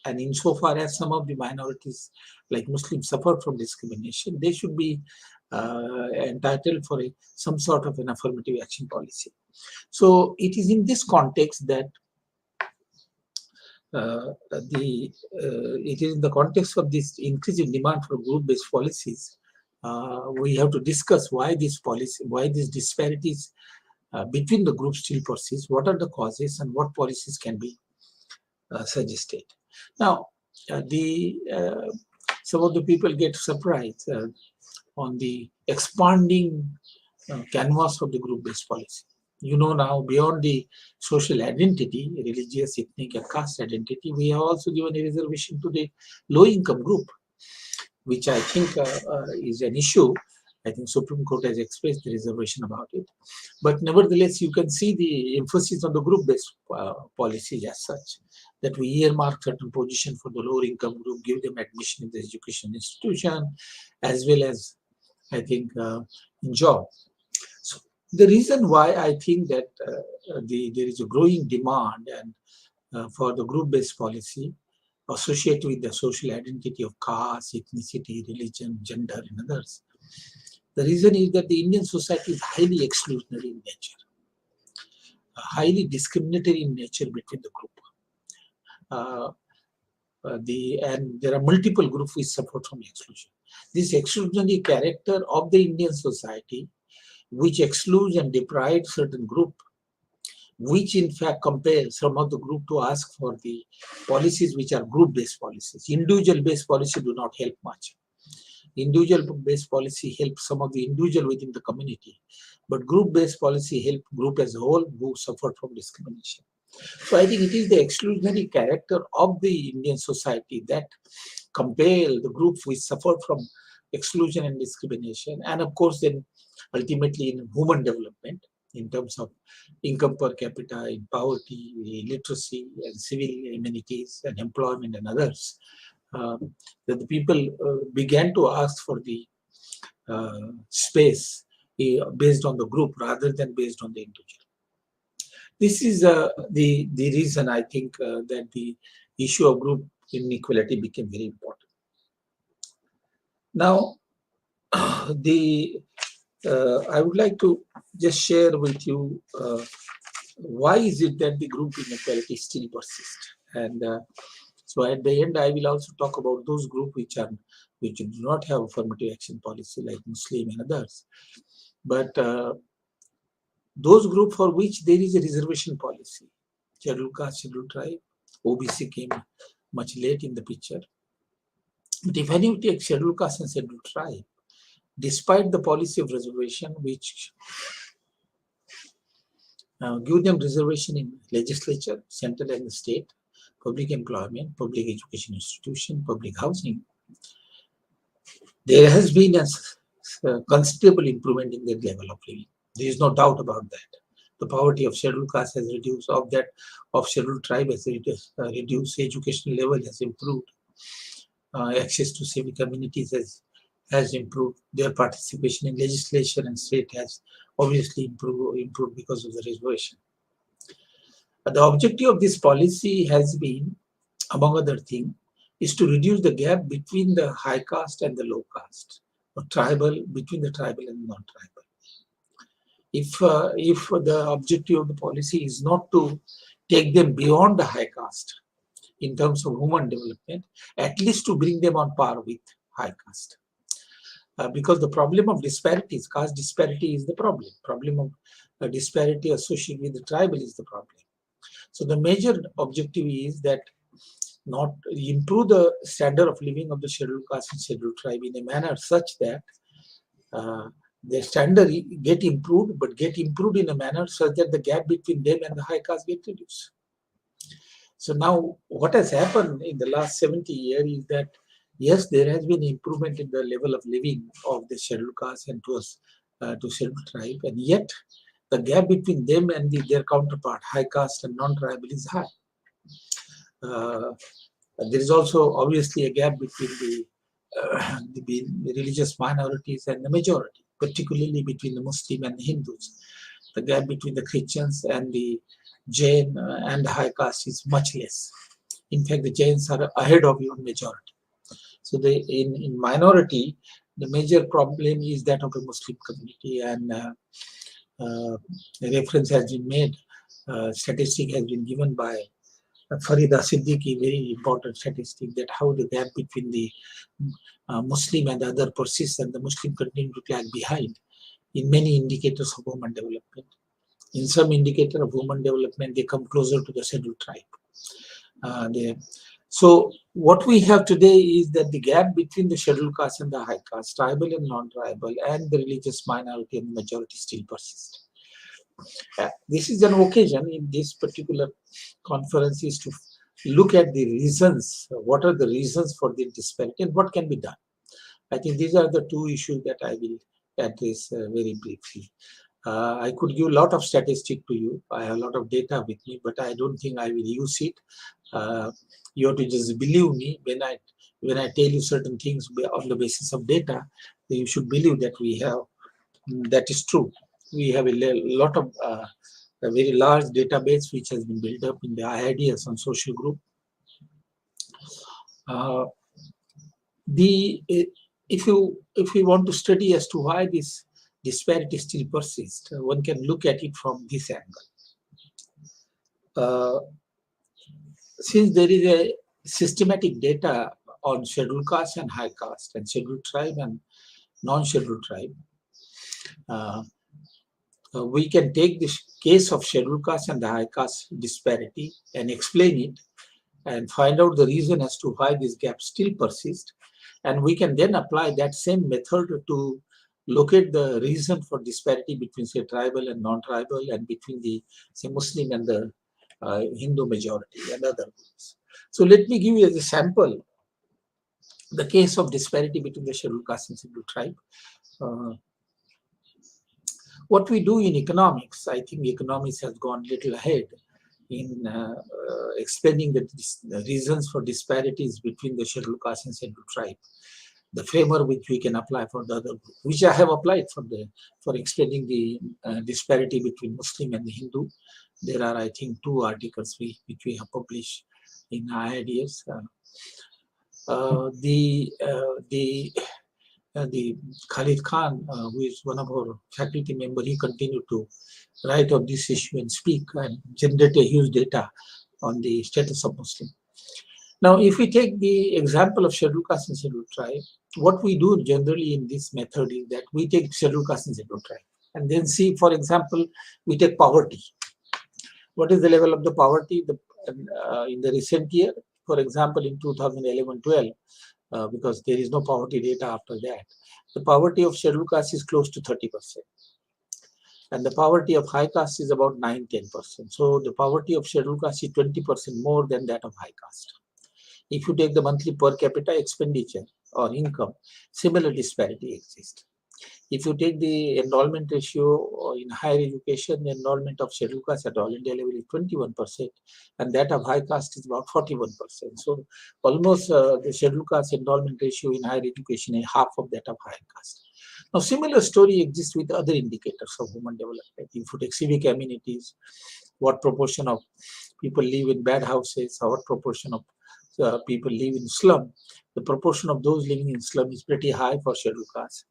And insofar as some of the minorities like Muslims suffer from discrimination, they should be entitled for some sort of an affirmative action policy. So it is in this context that it is in the context of this increasing demand for group-based policies, we have to discuss why these disparities between the groups still persist, what are the causes, and what policies can be suggested. Now, some of the people get surprised on the expanding canvas of the group-based policy. You know, now beyond the social identity, religious, ethnic, and caste identity, we have also given a reservation to the low-income group, which I think is an issue. I think Supreme Court has expressed the reservation about it. But nevertheless, you can see the emphasis on the group-based policy as such, that we earmark certain position for the lower-income group, give them admission in the education institution, as well as, I think, in job. So the reason why I think that there is a growing demand and for the group-based policy associated with the social identity of caste, ethnicity, religion, gender, and others. The reason is that the Indian society is highly exclusionary in nature, highly discriminatory in nature between the group. And there are multiple groups which suffer from exclusion. This exclusionary character of the Indian society, which excludes and deprives certain group, which in fact compels some of the group to ask for the policies which are group-based policies. Individual-based policy do not help much. Individual-based policy helps some of the individual within the community, but group-based policy help group as a whole who suffer from discrimination. So I think it is the exclusionary character of the Indian society that compel the groups which suffer from exclusion and discrimination, and of course then ultimately in human development in terms of income per capita, in poverty, literacy, and civil amenities, and employment and others, that the people began to ask for the space based on the group rather than based on the individual. This is the reason I think that the issue of group inequality became very important. Now, I would like to just share with you why is it that the group inequality still persists? And so at the end, I will also talk about those groups which do not have affirmative action policy like Muslim and others, but those groups for which there is a reservation policy, scheduled caste, scheduled tribe, OBC came much late in the picture. But if any you take scheduled caste and scheduled tribe, despite the policy of reservation, which give them reservation in legislature, central and state, public employment, public education institution, public housing, there has been a considerable improvement in their level of living. There is no doubt about that. The poverty of scheduled caste has reduced, of scheduled tribe has reduced, educational level has improved, access to civic communities has improved, their participation in legislation and state has obviously improved because of the reservation. The objective of this policy has been, among other things, is to reduce the gap between the high caste and the low caste, or between the tribal and non-tribal. If the objective of the policy is not to take them beyond the high caste in terms of human development, at least to bring them on par with high caste. Because the problem of disparities, caste disparity is the problem. Problem of disparity associated with the tribal is the problem. So the major objective is that not improve the standard of living of the scheduled caste and scheduled tribe in a manner such that the standard get improved, but get improved in a manner such that the gap between them and the high caste get reduced. So now what has happened in the last 70 years is that, yes, there has been improvement in the level of living of the scheduled caste and to scheduled tribe, and yet the gap between them and their counterpart, high caste and non-tribal, is high. There is also obviously a gap between the religious minorities and the majority, particularly between the Muslim and the Hindus. The gap between the Christians and the Jain and the high caste is much less. In fact, the Jains are ahead of your majority. So in minority, the major problem is that of the Muslim community, and a reference has been made, statistic has been given by Farida Siddiqui, very important statistic, that how the gap between the Muslim and the other persists, and the Muslim continue to lag behind in many indicators of human development. In some indicator of human development, they come closer to the scheduled tribe. So what we have today is that the gap between the scheduled caste and the high caste, tribal and non-tribal, and the religious minority and the majority still persist. This is an occasion in this particular conference is to look at the reasons. What are the reasons for the disparity and what can be done? I think these are the two issues that I will address very briefly. I could give a lot of statistics to you. I have a lot of data with me, but I don't think I will use it. You have to just believe me when I tell you certain things on the basis of data. You should believe that that is true. We have a lot of a very large database which has been built up in the IIDS on social group. If we want to study as to why this disparity still persists, one can look at it from this angle. Since there is a systematic data on scheduled caste and high caste, and scheduled tribe and non-scheduled tribe, we can take this case of scheduled caste and the high caste disparity and explain it and find out the reason as to why this gap still persists. And we can then apply that same method to locate the reason for disparity between, say, tribal and non-tribal, and between the, say, Muslim and the Hindu majority and other groups. So let me give you as a sample the case of disparity between the scheduled caste and scheduled tribe. What we do in economics, I think economics has gone a little ahead in explaining the reasons for disparities between the scheduled caste and scheduled tribe. The framework which we can apply for the other group, which I have applied for explaining the disparity between Muslim and the Hindu. There are, I think, 2 articles which we have published in IIDS. the Khalid Khan, who is one of our faculty member, he continued to write on this issue and speak and generate a huge data on the status of Muslim. Now, if we take the example of scheduled caste and scheduled tribe, what we do generally in this method is that we take scheduled caste and scheduled tribe and then see, for example, we take poverty. What is the level of the poverty in the recent year? For example, in 2011-12, because there is no poverty data after that, the poverty of scheduled caste is close to 30%. And the poverty of high caste is about 9-10%. So the poverty of scheduled caste is 20% more than that of high caste. If you take the monthly per capita expenditure or income, similar disparity exists. If you take the enrollment ratio in higher education, the enrollment of scheduled caste at all India level is 21%, and that of high caste is about 41%. So almost the scheduled caste enrollment ratio in higher education is half of that of higher caste. Now, similar story exists with other indicators of human development. If you take civic amenities, what proportion of people live in bad houses, or what proportion of people live in slum, the proportion of those living in slum is pretty high for scheduled caste.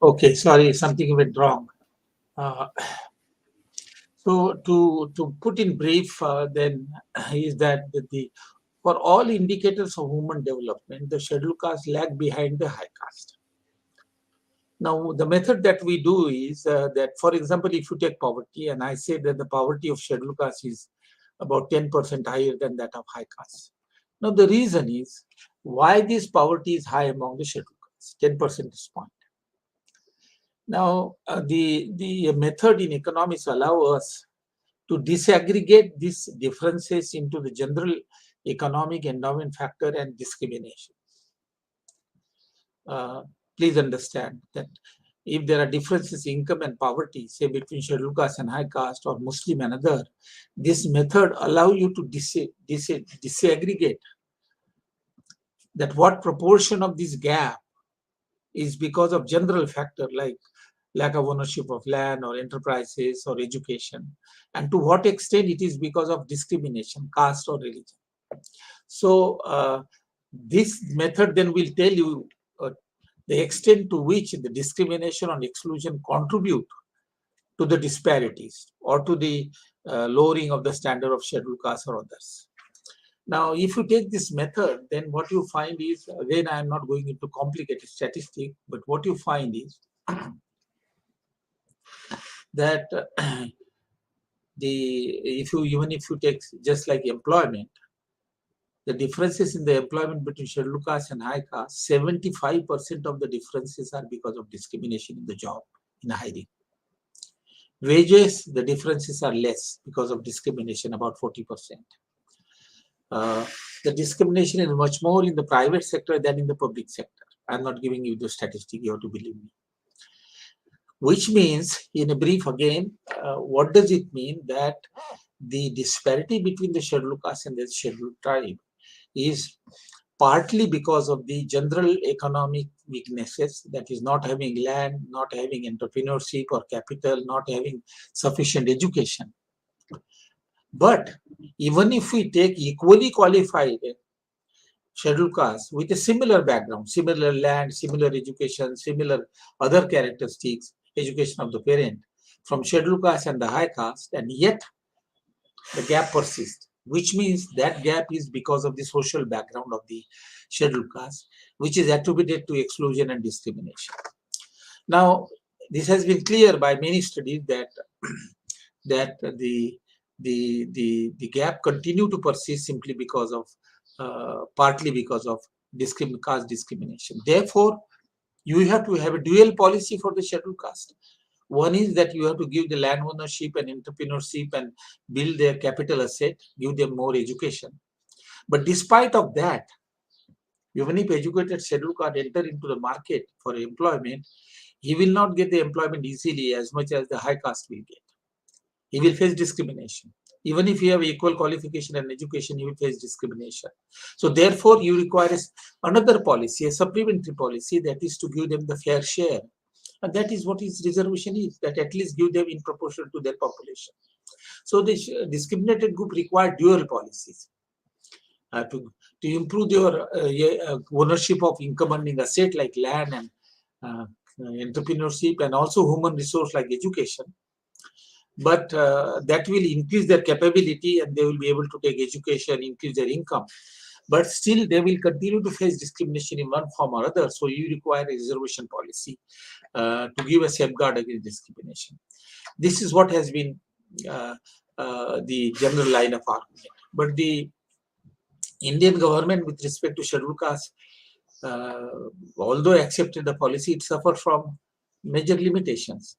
Okay, sorry, something went wrong. So to put in brief, then is that for all indicators of human development, the scheduled caste lag behind the high caste. Now, the method that we do is that, for example, if you take poverty, and I say that the poverty of scheduled caste is about 10% higher than that of high caste. Now, the reason is why this poverty is high among the scheduled caste, 10% point. Now, the method in economics allow us to disaggregate these differences into the general economic endowment factor and discrimination. Please understand that if there are differences in income and poverty, say between scheduled caste and high caste or Muslim and other, this method allows you to disaggregate that what proportion of this gap is because of general factor like lack of ownership of land or enterprises or education, and to what extent it is because of discrimination, caste or religion. So this method then will tell you the extent to which the discrimination or exclusion contribute to the disparities or to the lowering of the standard of scheduled caste or others. Now, if you take this method, then what you find is, again, I am not going into complicated statistics, but what you find is that even if you take just like employment, the differences in the employment between scheduled caste and high caste, 75% of the differences are because of discrimination in the job, in hiring. Wages, the differences are less because of discrimination, about 40%. The discrimination is much more in the private sector than in the public sector. I'm not giving you the statistic, you have to believe me. Which means, in a brief again, what does it mean? That the disparity between the scheduled caste and the scheduled tribe is partly because of the general economic weaknesses, that is not having land, not having entrepreneurship or capital, not having sufficient education. But even if we take equally qualified scheduled caste with a similar background, similar land, similar education, similar other characteristics, education of the parent, from scheduled caste and the high caste, and yet the gap persists, which means that gap is because of the social background of the scheduled caste, which is attributed to exclusion and discrimination. Now, this has been clear by many studies that the gap continue to persist simply because of partly because of caste discrimination. Therefore, you have to have a dual policy for the scheduled caste. One is that you have to give the land ownership and entrepreneurship and build their capital asset, give them more education. But despite of that, even if educated scheduled caste enter into the market for employment, he will not get the employment easily as much as the high caste will get. He will face discrimination. Even if you have equal qualification and education, you will face discrimination. So therefore, you require another policy, a supplementary policy, that is to give them the fair share. And that is what his reservation is, that at least give them in proportion to their population. So the discriminated group require dual policies to improve their ownership of income earning asset like land and entrepreneurship, and also human resource like education. But that will increase their capability and they will be able to take education, increase their income. But still, they will continue to face discrimination in one form or other. So you require a reservation policy to give a safeguard against discrimination. This is what has been the general line of argument. But the Indian government, with respect to scheduled caste, although accepted the policy, it suffered from major limitations.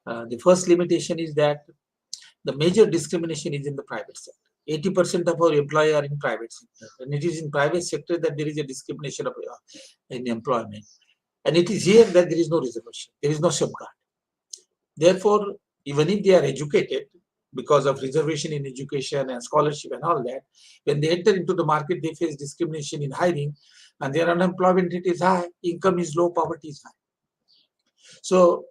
The first limitation is that the major discrimination is in the private sector. 80% of our employees are in private sector, and it is in private sector that there is a discrimination of in employment. And it is here that there is no reservation, there is no safeguard. Therefore, even if they are educated, because of reservation in education and scholarship and all that, when they enter into the market, they face discrimination in hiring, and their unemployment rate is high, income is low, poverty is high. So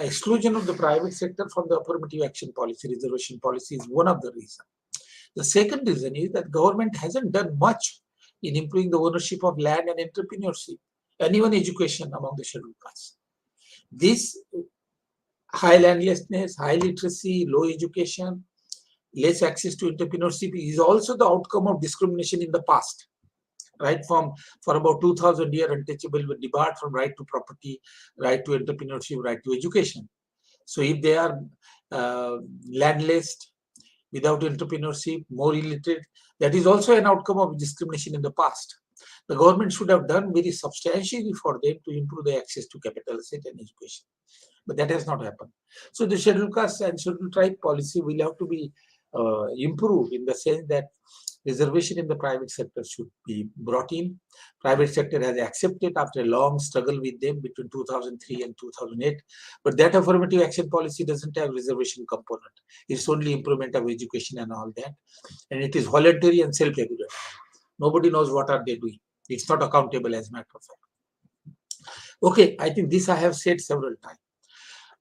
exclusion of the private sector from the affirmative action policy, reservation policy, is one of the reasons. The second reason is that government hasn't done much in improving the ownership of land and entrepreneurship, and even education among the scheduled castes. This high landlessness, high literacy, low education, less access to entrepreneurship is also the outcome of discrimination in the past. Right, for about 2000 years, untouchable were debarred from right to property, right to entrepreneurship, right to education. So if they are landless, without entrepreneurship, more illiterate, that is also an outcome of discrimination in the past. The government should have done very substantially for them to improve the access to capital asset and education. But that has not happened. So the scheduled caste and scheduled tribe policy will have to be improved in the sense that reservation in the private sector should be brought in. Private sector has accepted after a long struggle with them between 2003 and 2008. But that affirmative action policy doesn't have reservation component. It's only improvement of education and all that. And it is voluntary and self-regulated. Nobody knows what are they doing. It's not accountable as a matter of fact. Okay, I think this I have said several times.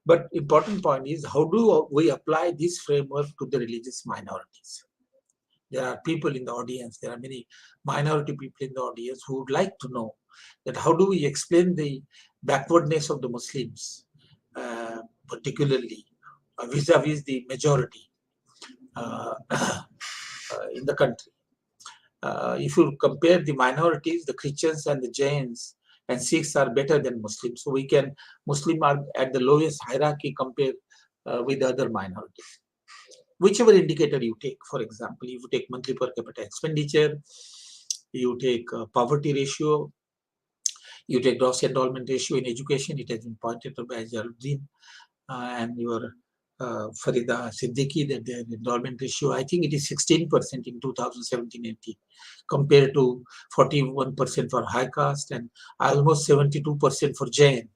But important point is, how do we apply this framework to the religious minorities? There are people in the audience, there are many minority people in the audience who would like to know that how do we explain the backwardness of the Muslims, particularly vis-a-vis the majority in the country. If you compare the minorities, the Christians and the Jains and Sikhs are better than Muslims. So Muslims are at the lowest hierarchy compared with other minorities. Whichever indicator you take, for example, if you take monthly per capita expenditure, you take poverty ratio, you take gross endowment ratio in education, it has been pointed out by Jaluddin and your Farida Siddiqui, that their endowment ratio, I think it is 16% in 2017-18, compared to 41% for high caste and almost 72% for Jain.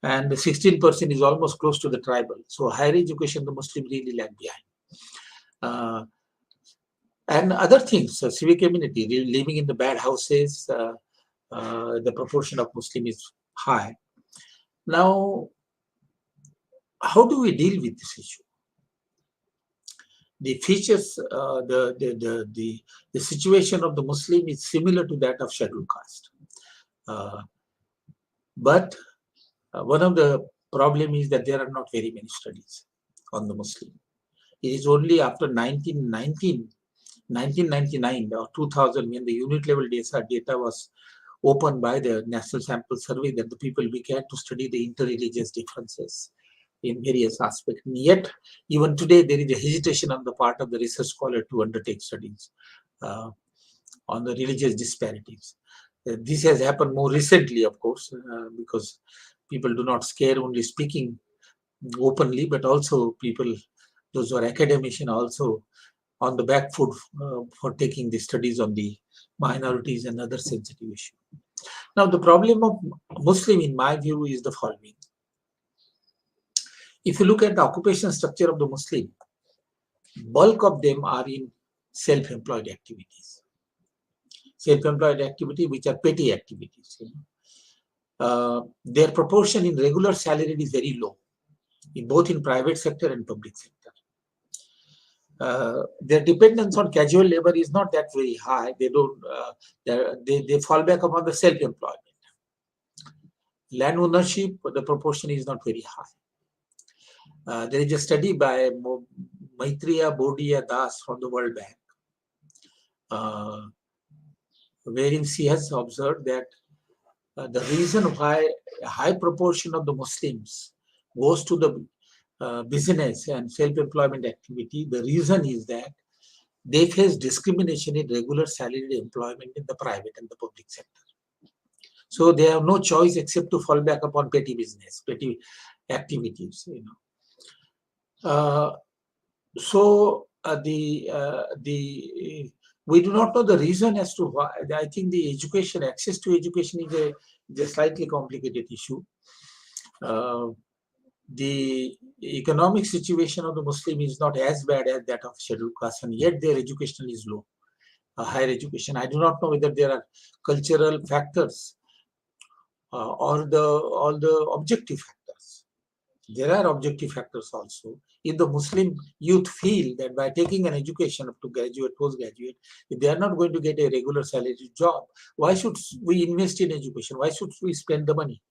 And 16% is almost close to the tribal. So higher education, the Muslim really lag behind. And other things, civic community, living in the bad houses, the proportion of Muslim is high. Now, how do we deal with this issue? The features, the situation of the Muslim is similar to that of scheduled caste. But one of the problem is that there are not very many studies on the Muslim. It is only after 1999 or 2000, when the unit level data was opened by the National Sample Survey, that the people began to study the interreligious differences in various aspects. And yet, even today, there is a hesitation on the part of the research scholar to undertake studies on the religious disparities. This has happened more recently, of course, because people do not scare only speaking openly, but also people, those who are academicians, also on the back foot for taking the studies on the minorities and other sensitive issues. Now, the problem of Muslim, in my view, is the following. If you look at the occupation structure of the Muslim, bulk of them are in self-employed activities. Self-employed activity, which are petty activities. Their proportion in regular salary is very low, both in private sector and public sector. Their dependence on casual labor is not that very high. They don't. They fall back upon the self-employment. Land ownership, the proportion is not very high. There is a study by Maitreya Bodia Das from the World Bank, wherein she has observed that the reason why a high proportion of the Muslims goes to the business and self-employment activity, the reason is that they face discrimination in regular salaried employment in the private and the public sector. So they have no choice except to fall back upon petty business, petty activities. We do not know the reason as to why. I think the education, access to education is a slightly complicated issue. The economic situation of the Muslim is not as bad as that of scheduled caste, and yet their education is low. Higher education. I do not know whether there are cultural factors or all the objective factors. There are objective factors also. If the Muslim youth feel that by taking an education up to graduate, postgraduate, if they are not going to get a regular salary job, why should we invest in education? Why should we spend the money?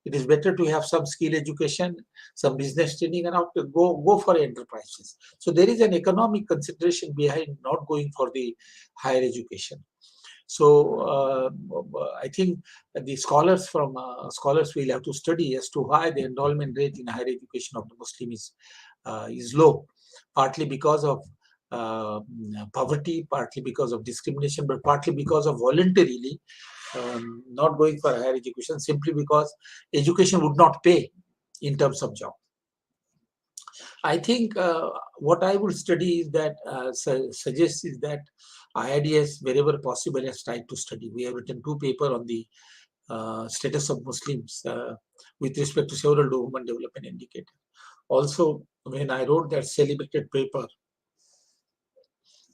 It is better to have some skill education, some business training, and after go for enterprises. So there is an economic consideration behind not going for the higher education. So I think the scholars will have to study as to why the enrollment rate in higher education of the Muslim is low, partly because of poverty, partly because of discrimination, but partly because of voluntarily not going for higher education, simply because education would not pay in terms of job. I think what I would study is that, suggest is that IIDS, wherever possible, has tried to study. We have written 2 papers on the status of Muslims with respect to several human development indicators. Also, when I wrote that celebrated paper,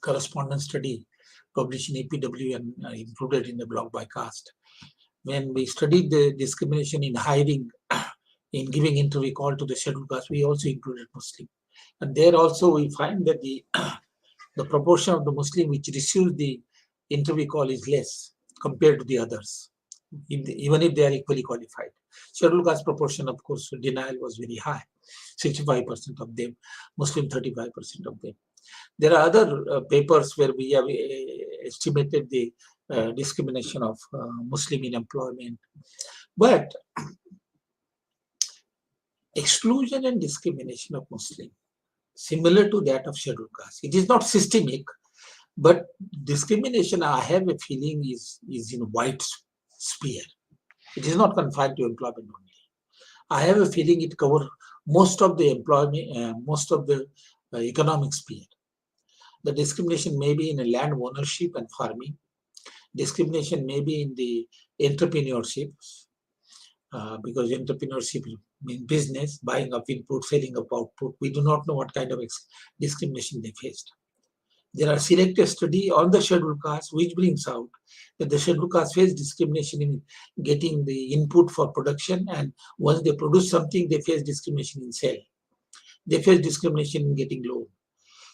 correspondence study, published in EPW and included in the blog by caste, when we studied the discrimination in hiring, in giving interview call to the scheduled caste, we also included Muslim. And there also we find that the proportion of the Muslim which receives the interview call is less compared to the others, even if they are equally qualified. Scheduled caste proportion, of course, denial was very high, 65% of them, Muslim 35% of them. There are other papers where we have estimated the discrimination of Muslim in employment. But exclusion and discrimination of Muslim, similar to that of scheduled caste. It is not systemic, but discrimination, I have a feeling, is in wide sphere. It is not confined to employment only. I have a feeling it covers most of the employment, most of the economic sphere. The discrimination may be in land ownership and farming. Discrimination may be in the entrepreneurship, because entrepreneurship means business, buying of input, selling of output. We do not know what kind of discrimination they faced. There are selected studies on the scheduled caste which brings out that the scheduled caste face discrimination in getting the input for production, and once they produce something, they face discrimination in sale. They face discrimination in getting loan.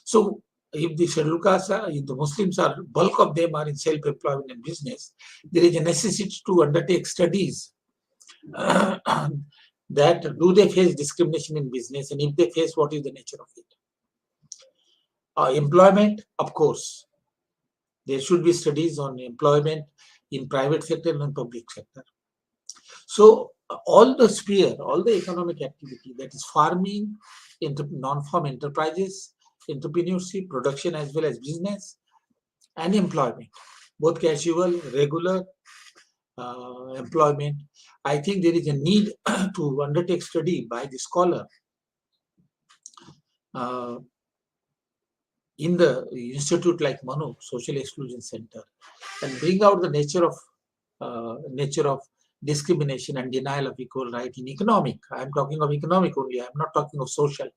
So if the scheduled caste, if the Muslims are, bulk of them are in self-employment and business, there is a necessity to undertake studies that do they face discrimination in business, and if they face, what is the nature of it? Employment, of course, there should be studies on employment in private sector and public sector. So all the sphere, all the economic activity, that is farming, non-farm enterprises, entrepreneurship, production as well as business, and employment, both casual, regular, employment. I think there is a need to undertake study by the scholar in the institute like MANUU, Social Exclusion Center, and bring out the nature of discrimination and denial of equal right in economic. I am talking of economic only. I am not talking of social.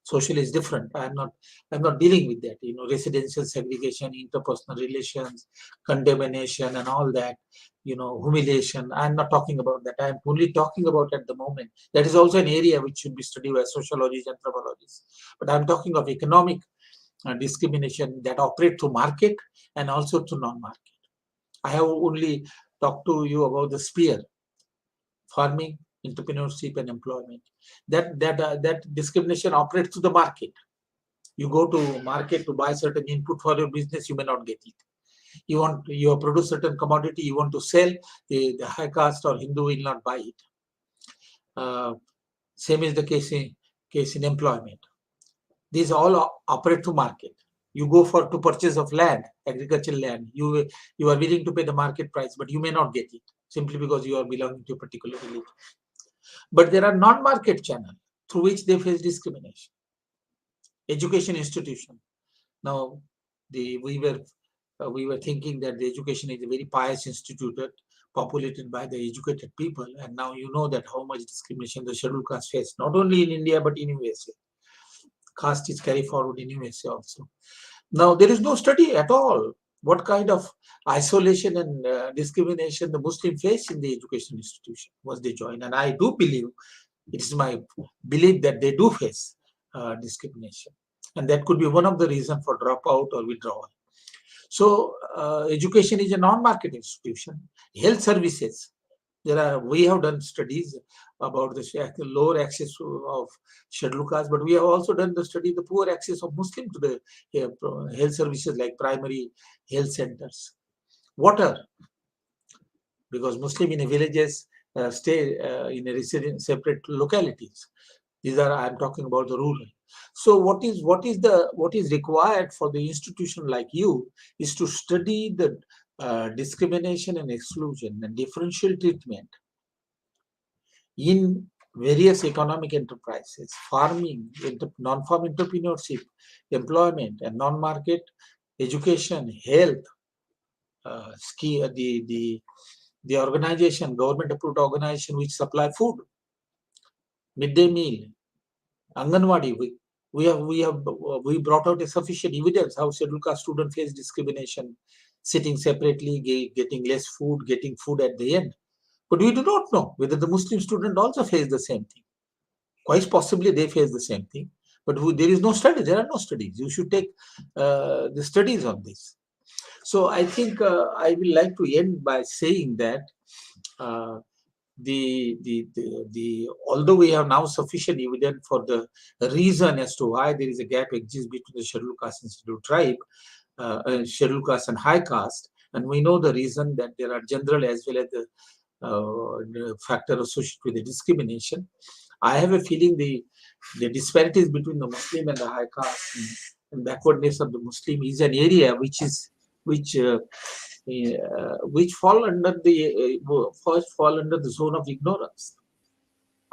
Social is different. I'm not dealing with that. Residential segregation, interpersonal relations, condemnation, and all that. Humiliation. I'm not talking about that. I'm only talking about at the moment. That is also an area which should be studied by sociologists, anthropologists. But I'm talking of economic discrimination that operate through market and also through non-market. I have only talked to you about the sphere, farming, entrepreneurship, and employment. That discrimination operates through the market. You go to market to buy certain input for your business, you may not get it. You produce certain commodity, you want to sell, the high caste or Hindu will not buy it. Same is the case in employment. These all operate to market. You go to purchase of land, agricultural land. You are willing to pay the market price, but you may not get it simply because you are belonging to a particular religion. But there are non-market channels through which they face discrimination. Education institution. Now, we were thinking that the education is a very pious institute populated by the educated people, and now you know that how much discrimination the scheduled caste face, not only in India but in USA. Caste is carried forward in USA also. Now, there is no study at all what kind of isolation and discrimination the Muslim face in the education institution once they join. And I do believe, it is my belief that they do face discrimination. And that could be one of the reasons for dropout or withdrawal. So, education is a non-market institution. Health services. We have done studies about the lower access of scheduled caste, but we have also done the study the poor access of Muslim to the health services like primary health centers. Water, because Muslim in villages stay in a separate localities. I'm talking about the rural. So what is required for the institution like you is to study the discrimination and exclusion and differential treatment in various economic enterprises, farming, non-farm entrepreneurship, employment, and non-market, education, health, the organization, government-approved organization which supply food, midday meal, Anganwadi. We brought out a sufficient evidence how scheduled caste students face discrimination, sitting separately, getting less food, getting food at the end. But we do not know whether the Muslim student also face the same thing. Quite possibly they face the same thing. But there is no study. There are no studies. You should take the studies on this. So I think I will like to end by saying that although we have now sufficient evidence for the reason as to why there is a gap exists between the scheduled caste and scheduled tribe, scheduled caste and high caste, and we know the reason that there are general as well as the factor associated with the discrimination. I have a feeling the disparities between the Muslim and the high caste and backwardness of the Muslim is an area which fall under the zone of ignorance.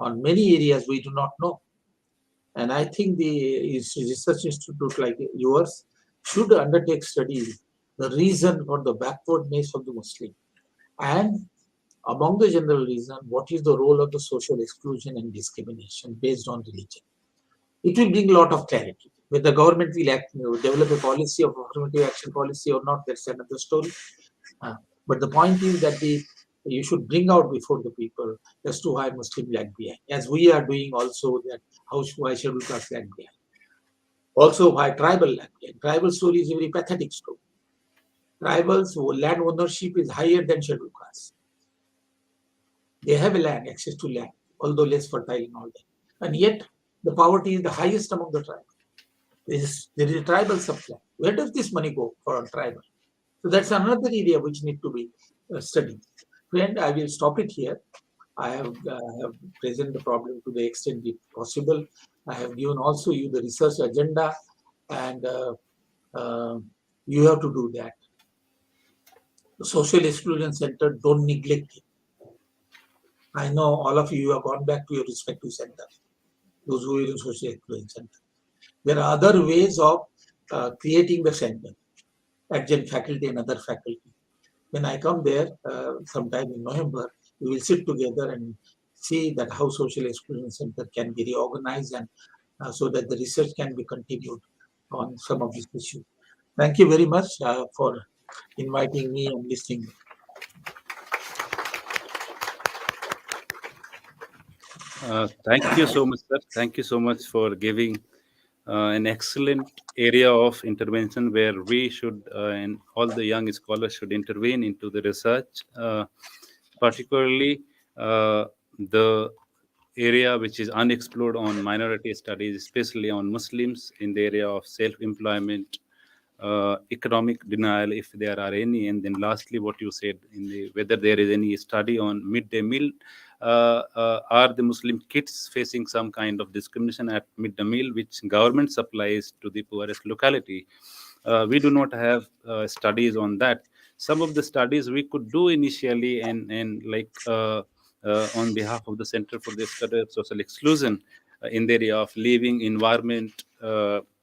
On many areas we do not know, and I think the research institute like yours should undertake studies the reason for the backwardness of the Muslim, and among the general reason, what is the role of the social exclusion and discrimination based on religion. It will bring a lot of clarity. Whether the government will develop a policy of affirmative action policy or not, that's another story. But the point is that you should bring out before the people as to why Muslim lag behind, as we are doing also that why scheduled caste lag behind. Also why tribal lag behind. Tribal story is a very pathetic story. Tribals' land ownership is higher than scheduled caste. They have a land, access to land, although less fertile and all that. And yet the poverty is the highest among the tribes. There is a tribal supply. Where does this money go for a tribal? So that's another area which need to be studied. Friend, I will stop it here. I have presented the problem to the extent it possible. I have given also you the research agenda, and you have to do that. the Social Exclusion Center, don't neglect it. I know all of you have gone back to your respective centers, those who are in Social Exclusion Center. There are other ways of creating the center, adjunct faculty and other faculty. When I come there sometime in November, we will sit together and see that how Social Exclusion Center can be reorganized and so that the research can be continued on some of these issues. Thank you very much for inviting me and listening. Thank you so much, sir. Thank you so much for giving an excellent area of intervention where we should and all the young scholars should intervene into the research, particularly the area which is unexplored on minority studies, especially on Muslims in the area of self-employment, economic denial, if there are any, and then lastly, what you said in the whether there is any study on midday meal. Are the Muslim kids facing some kind of discrimination at midday meal, which government supplies to the poorest locality? We do not have studies on that. Some of the studies we could do initially, and like on behalf of the Center for the Study of Social Exclusion in the area of living environment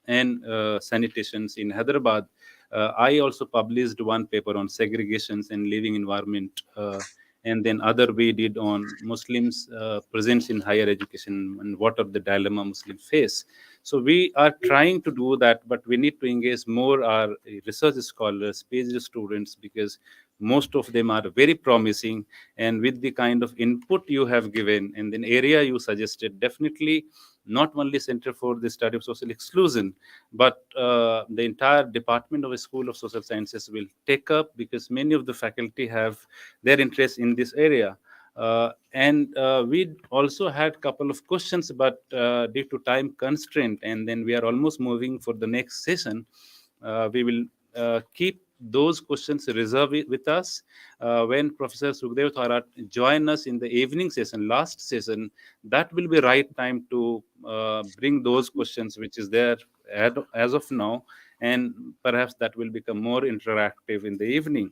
and sanitations in Hyderabad. I also published one paper on segregations and living environment, and then other we did on Muslims' presence in higher education and what are the dilemma Muslims face. So we are trying to do that, but we need to engage more our research scholars, PhD students, because most of them are very promising. And with the kind of input you have given and then area you suggested, definitely not only Center for the Study of Social Exclusion, but the entire Department of the School of Social Sciences will take up, because many of the faculty have their interest in this area. And we also had a couple of questions, but due to time constraint, and then we are almost moving for the next session, we will keep those questions reserved with us. When Professor Sukhdev Tharat join us in the evening session, last session, that will be right time to bring those questions which is there as of now, and perhaps that will become more interactive in the evening.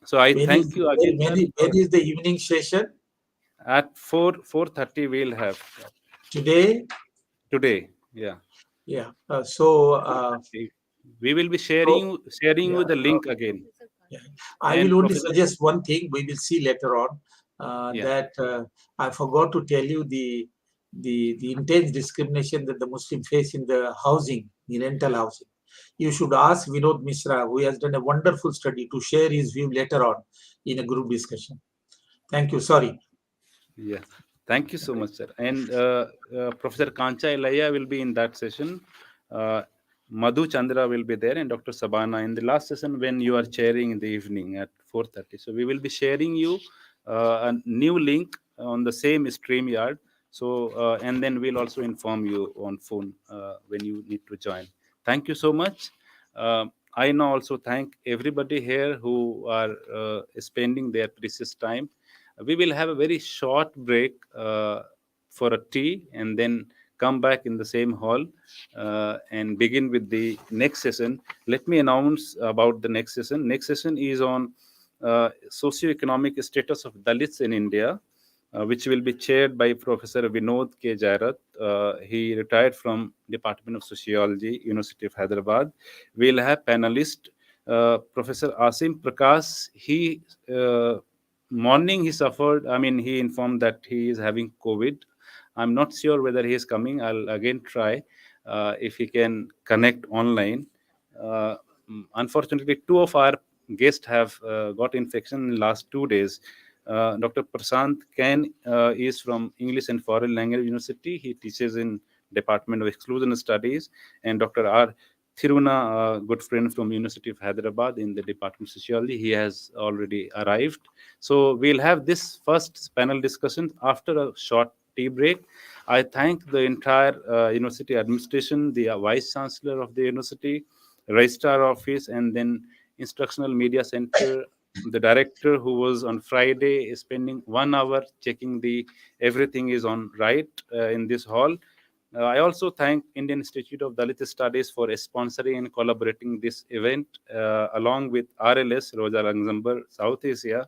So I thank you again, sir. When is the evening session? At 4:30 we'll have Today? Today, yeah. Yeah. We will be sharing you the link again. Yeah. I will only suggest one thing. We will see later on that I forgot to tell you the intense discrimination that the Muslim face in the housing, in rental housing. You should ask Vinod Mishra, who has done a wonderful study, to share his view later on in a group discussion. Thank you. Sorry. Yeah. Thank you so much, sir. And Professor Kancha Ilaya will be in that session. Madhu Chandra will be there, and Dr. Sabana in the last session when you are chairing in the evening at 4:30. So we will be sharing you a new link on the same StreamYard. So and then we'll also inform you on phone when you need to join. Thank you so much. I now also thank everybody here who are spending their precious time. We will have a very short break for a tea, and then come back in the same hall and begin with the next session. Let me announce about the next session. Next session is on socioeconomic status of Dalits in India, which will be chaired by Professor Vinod K. Jairat. He retired from Department of Sociology, University of Hyderabad. We'll have panelist Professor Asim Prakash. He morning he suffered. He informed that he is having COVID. I'm not sure whether he is coming. I'll again try if he can connect online. Unfortunately, two of our guests have got infection in the last 2 days. Dr. Prasant Ken is from English and Foreign Language University. He teaches in Department of Exclusion Studies. And Dr. R. Thiruna, a good friend from University of Hyderabad in the Department of Sociology, he has already arrived. So we'll have this first panel discussion after a short tea break. I thank the entire university administration, the Vice Chancellor of the university, Registrar Office, and then Instructional Media Centre, the director who was on Friday spending 1 hour checking everything is on right in this hall. I also thank Indian Institute of Dalit Studies for sponsoring and collaborating this event along with RLS, Rosa Luxembourg, South Asia.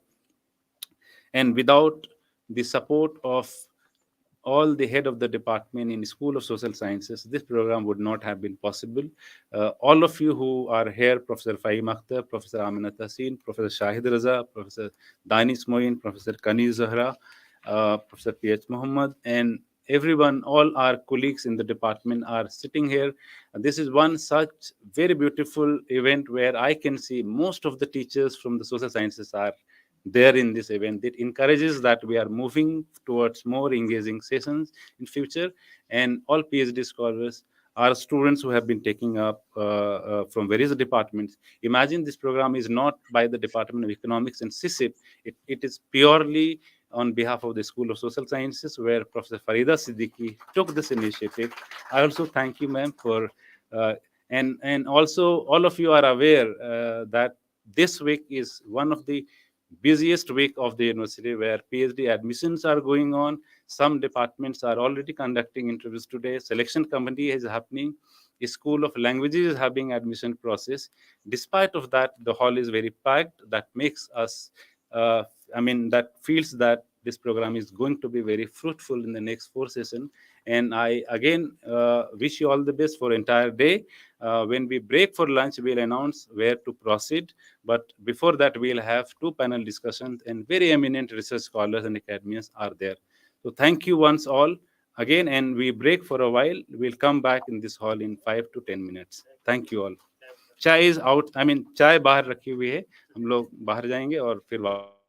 And without the support of all the head of the department in School of Social Sciences, this program would not have been possible. All of you who are here, Professor Fahim Akhtar, Professor Aminat Haseen, Professor Shahid Raza, Professor Danish Moin, Professor Kani Zahra, Professor P.H. Muhammad, and everyone, all our colleagues in the department are sitting here. This is one such very beautiful event where I can see most of the teachers from the social sciences are there in this event. It encourages that we are moving towards more engaging sessions in future, and all PhD scholars are students who have been taking up from various departments. Imagine this program is not by the Department of Economics and CISIP. It is purely on behalf of the School of Social Sciences, where Professor Farida Siddiqui took this initiative. I also thank you, ma'am, for and also all of you are aware that this week is one of the busiest week of the university, where PhD admissions are going on. Some departments are already conducting interviews today. Selection committee is happening. A School of Languages is having admission process. Despite of that, the hall is very packed. That makes us, that feels that this program is going to be very fruitful in the next 4 sessions. And I again wish you all the best for entire day. When we break for lunch, we'll announce where to proceed. But before that, we'll have 2 panel discussions, and very eminent research scholars and academians are there. So thank you once all again, and we break for a while. We'll come back in this hall in 5 to 10 minutes. Thank you all. चाय is out, चाय बाहर रखी हुई है, हम लोग बाहर जाएंगे और फिर वापस